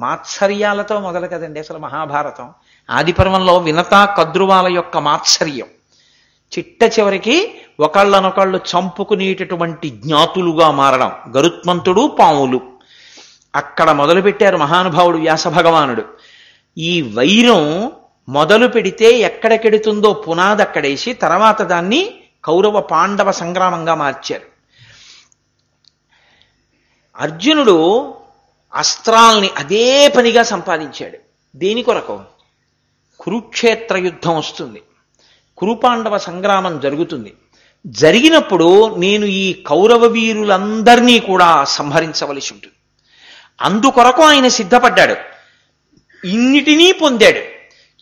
మాత్సర్యాలతో మొదలు కదండి అసలు మహాభారతం. ఆది పర్వంలో వినత కద్రువాల యొక్క మాత్సర్యం, చిట్ట చివరికి ఒకళ్ళనొకళ్ళు చంపుకునేటటువంటి జ్ఞాతులుగా మారడం, గరుత్మంతుడు పాములు. అక్కడ మొదలుపెట్టారు మహానుభావుడు వ్యాస భగవానుడు. ఈ వైరం మొదలు పెడితే ఎక్కడికెడుతుందో పునాది అక్కడేసి తర్వాత దాన్ని కౌరవ పాండవ సంగ్రామంగా మార్చారు. అర్జునుడు అస్త్రాల్ని అదే పనిగా సంపాదించాడు. దేని కొరకు? కురుక్షేత్ర యుద్ధం వస్తుంది, కురుపాండవ సంగ్రామం జరుగుతుంది. జరిగినప్పుడు నేను ఈ కౌరవ వీరులందరినీ కూడా సంహరించవలసి ఉంటుంది. అందుకొరకు ఆయన సిద్ధపడ్డాడు. ఇన్నిటినీ పొందాడు.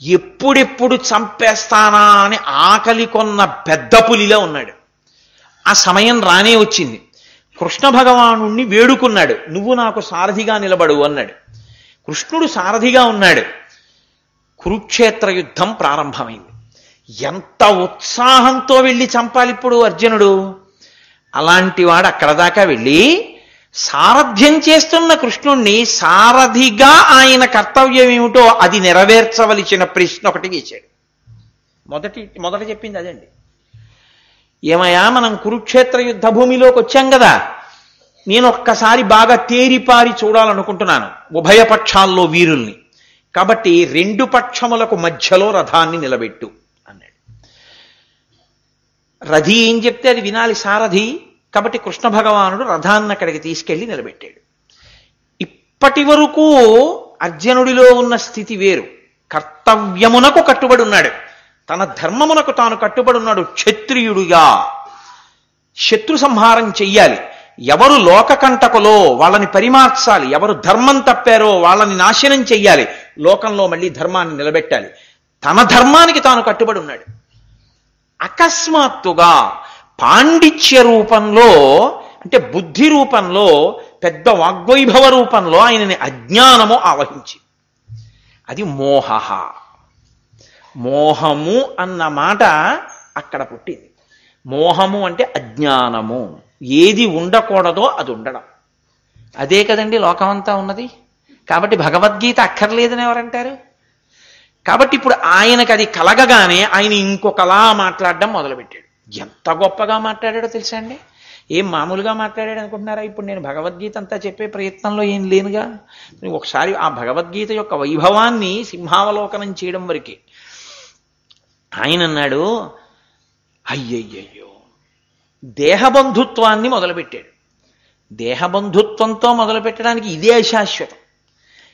ఎప్పుడెప్పుడు చంపేస్తానా అని ఆకలి కొన్న పెద్ద పులిలో ఉన్నాడు. ఆ సమయం రానే వచ్చింది. కృష్ణ భగవానుణ్ణి వేడుకున్నాడు, నువ్వు నాకు సారథిగా నిలబడు అన్నాడు. కృష్ణుడు సారథిగా ఉన్నాడు. కురుక్షేత్ర యుద్ధం ప్రారంభమైంది. ఎంత ఉత్సాహంతో వెళ్ళి చంపాలి ఇప్పుడు అర్జునుడు. అలాంటి వాడు అక్కడ దాకా వెళ్ళి సారథ్యం చేస్తున్న కృష్ణుణ్ణి సారథిగా ఆయన కర్తవ్యం ఏమిటో అది నెరవేర్చవలసిన ప్రశ్న ఒకటి వేశాడు. మొదట చెప్పింది అదండి. ఏమయ్యా, మనం కురుక్షేత్ర యుద్ధ భూమిలోకి వచ్చాం కదా, నేను ఒక్కసారి బాగా తేరిపారి చూడాలనుకుంటున్నాను ఉభయ పక్షాల్లో వీరుల్ని. కాబట్టి రెండు పక్షములకు మధ్యలో రథాన్ని నిలబెట్టు అన్నాడు. రథి ఏం చెప్తే అది వినాలి సారథి. కాబట్టి కృష్ణ భగవానుడు రథాన్ని అక్కడికి తీసుకెళ్లి నిలబెట్టాడు. ఇప్పటి వరకు అర్జునుడిలో ఉన్న స్థితి వేరు. కర్తవ్యమునకు కట్టుబడి ఉన్నాడు, తన ధర్మమునకు తాను కట్టుబడి ఉన్నాడు. క్షత్రియుడిగా శత్రు సంహారం చెయ్యాలి, ఎవరు లోకకంటకులో వాళ్ళని పరిమార్చాలి, ఎవరు ధర్మం తప్పారో వాళ్ళని నాశనం చెయ్యాలి, లోకంలో మళ్ళీ ధర్మాన్ని నిలబెట్టాలి. తన ధర్మానికి తాను కట్టుబడి ఉన్నాడు. అకస్మాత్తుగా పాండిత్య రూపంలో, అంటే బుద్ధి రూపంలో, పెద్ద వాగ్వైభవ రూపంలో ఆయనని అజ్ఞానము ఆవహించి, అది మోహ. మోహము అన్న మాట అక్కడ పుట్టింది. మోహము అంటే అజ్ఞానము. ఏది ఉండకూడదో అది ఉండడం. అదే కదండి లోకమంతా ఉన్నది. కాబట్టి భగవద్గీత అక్కర్లేదని ఎవరంటారు? కాబట్టి ఇప్పుడు ఆయనకు అది కలగగానే ఆయన ఇంకొకలా మాట్లాడడం మొదలుపెట్టాడు. ఎంత గొప్పగా మాట్లాడాడో తెలుసా అండి? ఏం మామూలుగా మాట్లాడాడు అనుకుంటున్నారా? ఇప్పుడు నేను భగవద్గీత అంతా చెప్పే ప్రయత్నంలో ఏం లేనుగా. ఒకసారి ఆ భగవద్గీత యొక్క వైభవాన్ని సింహావలోకనం చేయడం వరకే. ఆయన అన్నాడు, అయ్యయ్యో, దేహబంధుత్వాన్ని మొదలుపెట్టాడు. దేహబంధుత్వంతో మొదలుపెట్టడానికి ఇదే అశాశ్వతం.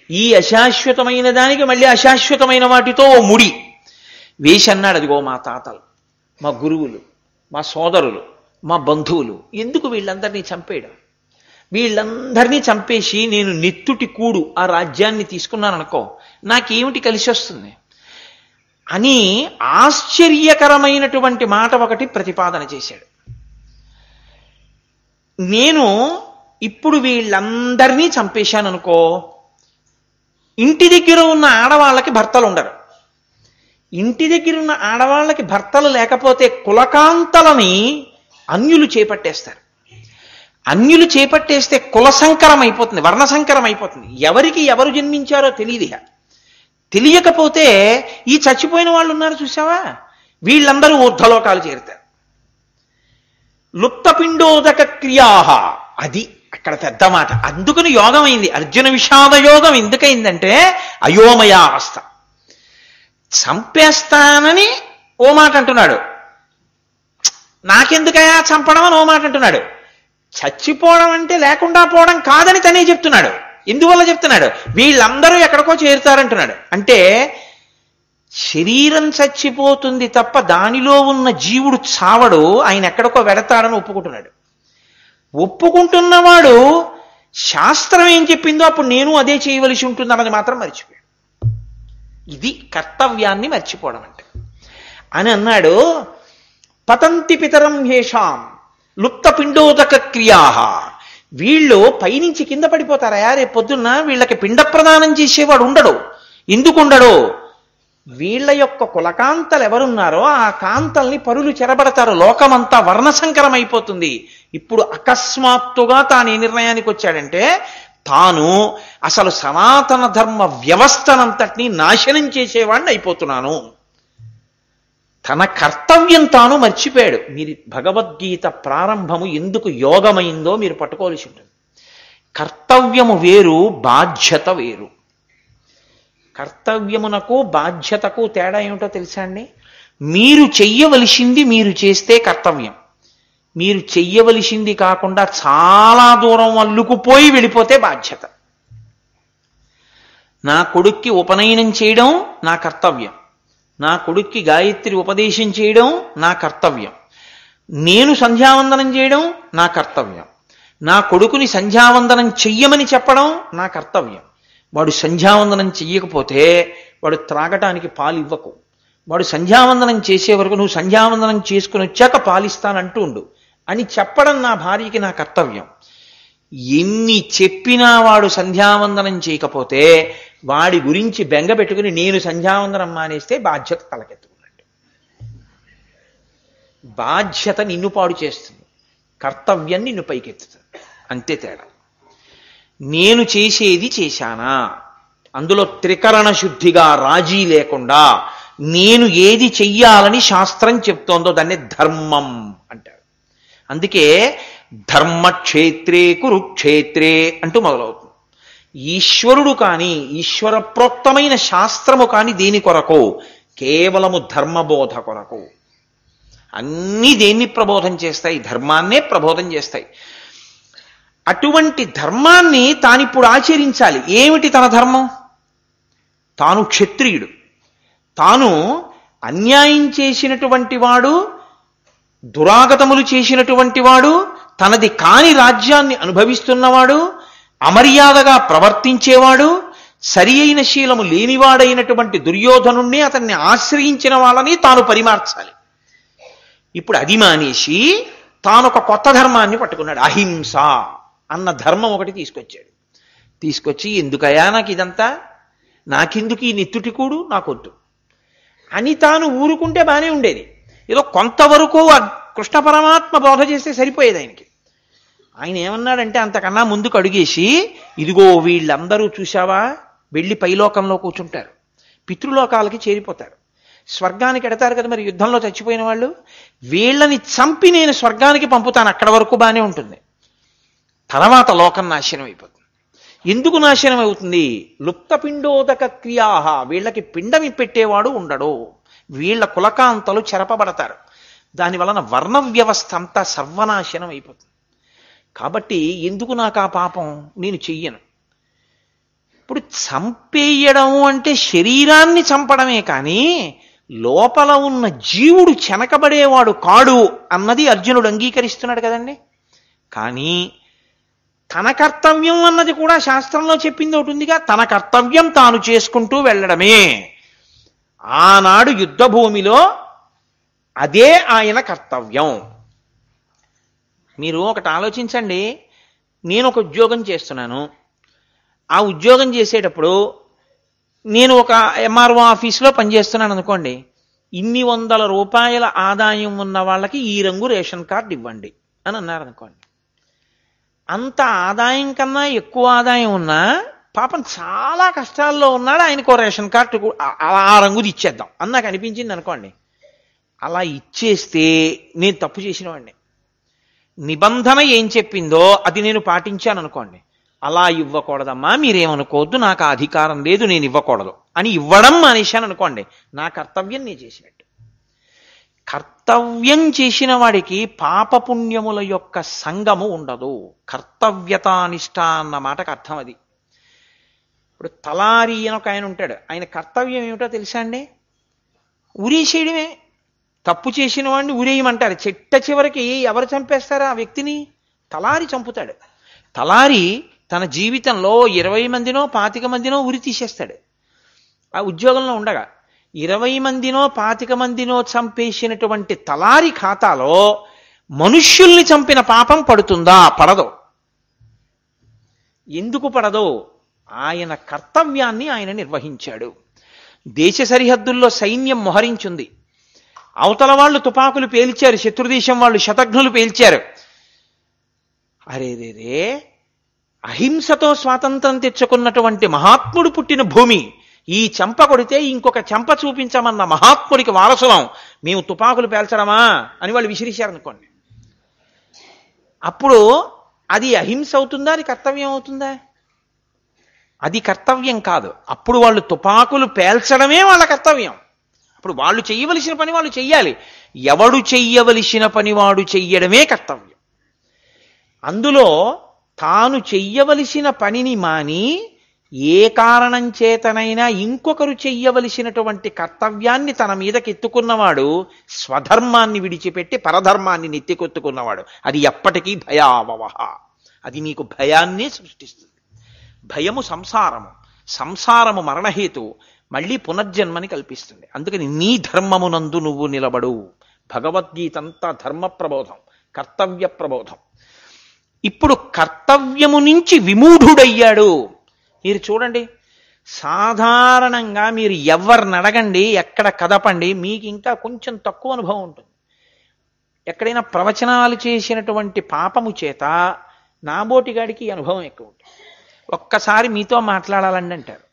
ఈ అశాశ్వతమైన దానికి మళ్ళీ అశాశ్వతమైన వాటితో ఓ ముడి వేసి అన్నాడు, అదిగో మా తాతలు, మా గురువులు, మా సోదరులు, మా బంధువులు, ఎందుకు వీళ్ళందరినీ చంపేయడం? వీళ్ళందరినీ చంపేసి నేను నెత్తుటి కూడు ఆ రాజ్యాన్ని తీసుకున్నాను అనుకో, నాకేమిటి కలిసి వస్తుంది అని ఆశ్చర్యకరమైనటువంటి మాట ఒకటి ప్రతిపాదన చేశాడు. నేను ఇప్పుడు వీళ్ళందరినీ చంపేశాననుకో, ఇంటి దగ్గర ఉన్న ఆడవాళ్ళకి భర్తలు ఉండరు. ఇంటి దగ్గర ఉన్న ఆడవాళ్ళకి భర్తలు లేకపోతే కులకాంతలని అన్యులు చేపట్టేస్తారు. అన్యులు చేపట్టేస్తే కుల సంకరం అయిపోతుంది, వర్ణ సంకరం అయిపోతుంది. ఎవరికి ఎవరు జన్మించారో తెలియదు. తెలియకపోతే ఈ చచ్చిపోయిన వాళ్ళు ఉన్నారు చూసావా, వీళ్ళందరూ ఊర్ధ్వలోకాలు చేరుతారు. లుప్తపిండోదక క్రియాహ, అది అక్కడ పెద్ద మాట. అందుకని యోగం అయింది. అర్జున విషాద యోగం ఎందుకైందంటే అయోమయావస్థ. చంపేస్తానని ఓ మాట అంటున్నాడు, నాకెందుకయా చంపడం అని ఓ మాట అంటున్నాడు. చచ్చిపోవడం అంటే లేకుండా పోవడం కాదని తనే చెప్తున్నాడు. ఎందువల్ల చెప్తున్నాడు? వీళ్ళందరూ ఎక్కడికో చేరుతారంటున్నాడు. అంటే శరీరం చచ్చిపోతుంది తప్ప దానిలో ఉన్న జీవుడు చావడు, ఆయన ఎక్కడికో వెడతాడని ఒప్పుకుంటున్నాడు. ఒప్పుకుంటున్నవాడు శాస్త్రం ఏం చెప్పిందో అప్పుడు నేను అదే చేయవలసి ఉంటుందన్నది మాత్రం మర్చిపోయాడు. ఇది కర్తవ్యాన్ని మర్చిపోవడం అంటే అని అన్నాడు. పతంతి పితరం హేషాం లుప్తపిండోదక క్రియా, వీళ్ళు పైనుంచి కింద పడిపోతారా? రేపు పొద్దున్న వీళ్ళకి పిండ ప్రదానం చేసేవాడు ఉండడు. ఎందుకు ఉండడు? వీళ్ళ యొక్క కులకాంతలు ఎవరున్నారో ఆ కాంతల్ని పరులు చెరబడతారు. లోకమంతా వర్ణసంకరం అయిపోతుంది. ఇప్పుడు అకస్మాత్తుగా తాను ఏ నిర్ణయానికి వచ్చాడంటే తాను అసలు సనాతన ధర్మ వ్యవస్థనంతటినీ నాశనం చేసేవాడిని అయిపోతున్నాను. తన కర్తవ్యం తాను మర్చిపోయాడు. మీరు భగవద్గీత ప్రారంభము ఎందుకు యోగమైందో మీరు పట్టుకోవాల్సి ఉంటుంది. కర్తవ్యము వేరు, బాధ్యత వేరు. కర్తవ్యమునకు బాధ్యతకు తేడా ఏమిటో తెలుసా అండి? మీరు చెయ్యవలసింది మీరు చేస్తే కర్తవ్యం. మీరు చెయ్యవలసింది కాకుండా చాలా దూరం అల్లుకుపోయి వెళ్ళిపోతే బాధ్యత. నా కొడుక్కి ఉపనయనం చేయడం నా కర్తవ్యం, నా కొడుక్కి గాయత్రి ఉపదేశం చేయడం నా కర్తవ్యం, నేను సంధ్యావందనం చేయడం నా కర్తవ్యం, నా కొడుకుని సంధ్యావందనం చెయ్యమని చెప్పడం నా కర్తవ్యం. వాడు సంధ్యావందనం చెయ్యకపోతే వాడు త్రాగటానికి పాలు ఇవ్వకు. వాడు సంధ్యావందనం చేసే వరకు నువ్వు సంధ్యావందనం చేసుకుని వచ్చాక పాలిస్తానంటూ ఉండు అని చెప్పడం నా భార్యకి నా కర్తవ్యం. ఎన్ని చెప్పినా వాడు సంధ్యావందనం చేయకపోతే వాడి గురించి బెంగ పెట్టుకుని నేను సంధ్యావందనం మానేస్తే బాధ్యత తలకెత్తుకున్నట్టు. బాధ్యత నిన్ను పాడు చేస్తుంది, కర్తవ్యం నిన్ను పైకెత్తుతుంది. అంతే తేడా. నేను చేసేది చేశానా, అందులో త్రికరణ శుద్ధిగా రాజీ లేకుండా నేను ఏది చెయ్యాలని శాస్త్రం చెప్తోందో దాన్ని ధర్మం అంటారు. అందుకే ధర్మక్షేత్రే కురుక్షేత్రే అంటూ మొదలవుతుంది. ఈశ్వరుడు కానీ ఈశ్వర ప్రోక్తమైన శాస్త్రము కానీ దేని కొరకు? కేవలము ధర్మబోధ కొరకు. అన్నీ దేన్ని ప్రబోధం చేస్తాయి? ధర్మాన్నే ప్రబోధం చేస్తాయి. అటువంటి ధర్మాన్ని తానిప్పుడు ఆచరించాలి. ఏమిటి తన ధర్మం? తాను క్షత్రియుడు, తాను అన్యాయం చేసినటువంటి వాడు, దురాగతములు చేసినటువంటి వాడు, తనది కాని రాజ్యాన్ని అనుభవిస్తున్నవాడు, అమర్యాదగా ప్రవర్తించేవాడు, సరి అయిన శీలము లేనివాడైనటువంటి దుర్యోధనుణ్ణి అతన్ని ఆశ్రయించిన వాళ్ళని తాను పరిమార్చాలి. ఇప్పుడు అది మానేసి తాను ఒక కొత్త ధర్మాన్ని పట్టుకున్నాడు. అహింస అన్న ధర్మం ఒకటి తీసుకొచ్చాడు. తీసుకొచ్చి ఎందుకయా నాకు ఇదంతా, నాకెందుకు ఈ నెత్తుటికూడు, నాకొద్దు అని తాను ఊరుకుంటే బానే ఉండేది. ఏదో కొంతవరకు కృష్ణ పరమాత్మ బోధ చేస్తే సరిపోయేది ఆయనకి. ఆయన ఏమన్నాడంటే అంతకన్నా ముందుకు అడుగేసి, ఇదిగో వీళ్ళందరూ చూశావా వెళ్ళి పైలోకంలో కూర్చుంటారు, పితృలోకాలకి చేరిపోతారు, స్వర్గానికి ఎడతారు కదా మరి యుద్ధంలో చచ్చిపోయిన వాళ్ళు, వీళ్ళని చంపి నేను స్వర్గానికి పంపుతాను. అక్కడ వరకు బానే ఉంటుంది. తర్వాత లోకం నాశనం అయిపోతుంది. ఎందుకు నాశనం అవుతుంది? లుప్తపిండోదక క్రియాహ, వీళ్ళకి పిండమి పెట్టేవాడు ఉండడు, వీళ్ళ కులకాంతలు చెరపబడతారు. దాని వలన వర్ణ వ్యవస్థ అంతా సర్వనాశనం అయిపోతుంది. కాబట్టి ఎందుకు నాకు ఆ పాపం, నేను చెయ్యను. ఇప్పుడు చంపేయడం అంటే శరీరాన్ని చంపడమే కానీ లోపల ఉన్న జీవుడు చెనకబడేవాడు కాడు అన్నది అర్జునుడు అంగీకరిస్తున్నాడు కదండి. కానీ తన కర్తవ్యం అన్నది కూడా శాస్త్రంలో చెప్పింది ఒకటి ఉందిగా, తన కర్తవ్యం తాను చేసుకుంటూ వెళ్ళడమే. ఆనాడు యుద్ధ భూమిలో అదే ఆయన కర్తవ్యం. మీరు ఒకటి ఆలోచించండి, నేను ఒక ఉద్యోగం చేస్తున్నాను. ఆ ఉద్యోగం చేసేటప్పుడు నేను ఒక ఎంఆర్ఓ ఆఫీసులో పనిచేస్తున్నాను అనుకోండి. ఇన్ని వందల రూపాయల ఆదాయం ఉన్న వాళ్ళకి ఈ రంగు రేషన్ కార్డు ఇవ్వండి అని అన్నారనుకోండి. అంత ఆదాయం కన్నా ఎక్కువ ఆదాయం ఉన్నా పాపం చాలా కష్టాల్లో ఉన్నాడు, ఆయనకు రేషన్ కార్డు ఆ రంగుది ఇచ్చేద్దాం అని నాకు అనిపించింది అనుకోండి. అలా ఇచ్చేస్తే నేను తప్పు చేసిన వాడిని. నిబంధన ఏం చెప్పిందో అది నేను పాటించాను అనుకోండి. అలా ఇవ్వకూడదమ్మా, మీరేమనుకోవద్దు, నాకు ఆ అధికారం లేదు, నేను ఇవ్వకూడదు అని ఇవ్వడం మానేశాను అనుకోండి, నా కర్తవ్యం నేను చేసినట్టు. కర్తవ్యం చేసిన వాడికి పాపపుణ్యముల యొక్క సంగము ఉండదు. కర్తవ్యతానిష్ట అన్న మాటకు అర్థం అది. ఇప్పుడు తలారి అని ఒక ఆయన ఉంటాడు, ఆయన కర్తవ్యం ఏమిటో తెలుసా అండి? ఉరేసేయడమే. తప్పు చేసిన వాడిని ఉరేయమంటారు. చిట్ట చివరికి ఎవరు చంపేస్తారా ఆ వ్యక్తిని? తలారి చంపుతాడు. తలారి తన జీవితంలో 20 మందినో 25 మందినో ఉరి తీసేస్తాడు. ఆ ఉద్యోగంలో ఉండగా 20 మందినో 25 మందినో చంపేసినటువంటి తలారి ఖాతాలో మనుష్యుల్ని చంపిన పాపం పడుతుందా? పడదు. ఎందుకు పడదు? ఆయన కర్తవ్యాన్ని ఆయన నిర్వహించాడు. దేశ సరిహద్దుల్లో సైన్యం మొహరించింది. అవతల వాళ్ళు తుపాకులు పేల్చారు, శత్రుదేశం వాళ్ళు శతఘ్నులు పేల్చారు. అరేదేదే, అహింసతో స్వాతంత్రం తెచ్చుకున్నటువంటి మహాత్ముడు పుట్టిన భూమి, ఈ చెంప కొడితే ఇంకొక చెంప చూపించమన్న మహాత్ముడికి వారసులం, మేము తుపాకులు పేల్చడమా అని వాళ్ళు విసిరిశారనుకోండి. అప్పుడు అది అహింస అవుతుందా? అది కర్తవ్యం అవుతుందా? అది కర్తవ్యం కాదు. అప్పుడు వాళ్ళు తుపాకులు పేల్చడమే వాళ్ళ కర్తవ్యం. అప్పుడు వాళ్ళు చెయ్యవలసిన పని వాళ్ళు చెయ్యాలి. ఎవడు చెయ్యవలసిన పని వాడు చెయ్యడమే కర్తవ్యం. అందులో తాను చెయ్యవలసిన పనిని మాని ఏ కారణం చేతనైనా ఇంకొకరు చెయ్యవలసినటువంటి కర్తవ్యాన్ని తన మీదకెత్తుకున్నవాడు స్వధర్మాన్ని విడిచిపెట్టి పరధర్మాన్ని నెత్తికొత్తుకున్నవాడు. అది ఎప్పటికీ భయావహ. అది నీకు భయాన్నే సృష్టిస్తుంది. భయము సంసారము, సంసారము మరణహేతు, మళ్ళీ పునర్జన్మని కల్పిస్తుంది. అందుకని నీ ధర్మమునందు నువ్వు నిలబడు. భగవద్గీత అంతా ధర్మ ప్రబోధం, కర్తవ్య ప్రబోధం. ఇప్పుడు కర్తవ్యము నుంచి విమూఢుడయ్యాడు. మీరు చూడండి, సాధారణంగా మీరు ఎవరిని అడగండి, ఎక్కడ కదపండి, మీకు ఇంకా కొంచెం తక్కువ అనుభవం ఉంటుంది. ఎక్కడైనా ప్రవచనాలు చేసినటువంటి పాపము చేత నాబోటిగాడికి అనుభవం ఎక్కువ ఉంటుంది. ఒక్కసారి మీతో మాట్లాడాలండి అంటారు.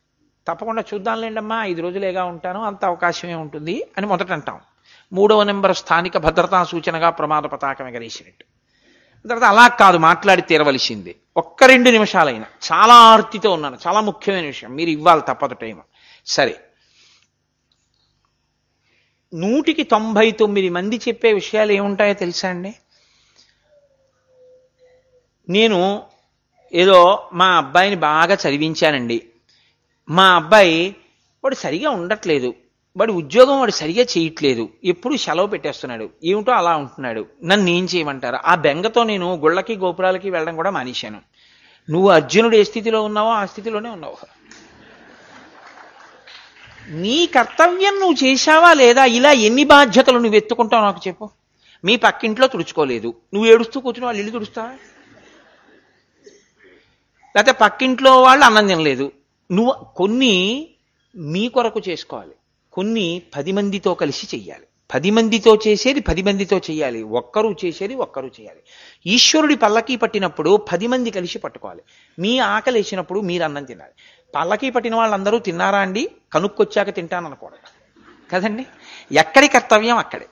తప్పకుండా చూద్దాంలేండమ్మా, 5 రోజులేగా ఉంటాను, అంత అవకాశమే ఉంటుంది అని మొదట అంటాం. 3వ నెంబర్ స్థానిక భద్రతా సూచనగా ప్రమాద పతాకం ఎగరేసినట్టు. తర్వాత అలా కాదు, మాట్లాడి తీరవలసింది. 1-2 నిమిషాలైనా చాలా ఆర్తితో ఉన్నాను, చాలా ముఖ్యమైన విషయం, మీరు ఇవ్వాలి తప్పదు టైం. సరే, 199 మంది చెప్పే విషయాలు ఏముంటాయో తెలుసా అండి? నేను ఏదో మా అబ్బాయిని బాగా చదివించానండి, మా అబ్బాయి వాడు సరిగా ఉండట్లేదు, వాడి ఉద్యోగం వాడు సరిగా చేయట్లేదు, ఎప్పుడు సెలవు పెట్టేస్తున్నాడు, ఏమిటో అలా ఉంటున్నాడు, నన్ను ఏం చేయమంటారు? ఆ బెంగతో నేను గుళ్ళకి గోపురాలకి వెళ్ళడం కూడా మానేశాను. నువ్వు అర్జునుడు ఏ స్థితిలో ఉన్నావో ఆ స్థితిలోనే ఉన్నావు. నీ కర్తవ్యం నువ్వు చేశావా లేదా? ఇలా ఎన్ని బాధ్యతలు నువ్వు ఎత్తుకుంటావు నాకు చెప్పు. మీ పక్కింట్లో తుడుచుకోలేదు, నువ్వు ఏడుస్తూ కూర్చుని వాళ్ళు ఇల్లు తుడుస్తావా? లేకపోతే పక్కింట్లో వాళ్ళు అన్నం తినలేదు, నువ్వు కొన్ని మీ కొరకు చేసుకోవాలి, కొన్ని 10 మందితో కలిసి చెయ్యాలి. 10 మందితో చేసేది 10 మందితో చెయ్యాలి, ఒక్కరు చేసేది ఒక్కరు చేయాలి. ఈశ్వరుడి పల్లకీ పట్టినప్పుడు 10 మంది కలిసి పట్టుకోవాలి. మీ ఆకలి వేసినప్పుడు మీరు అన్నం తినాలి. పల్లకీ పట్టిన వాళ్ళందరూ తిన్నారా అండి, కనుక్కొచ్చాక తింటాననుకోవడం కదండి. ఎక్కడి కర్తవ్యం అక్కడే.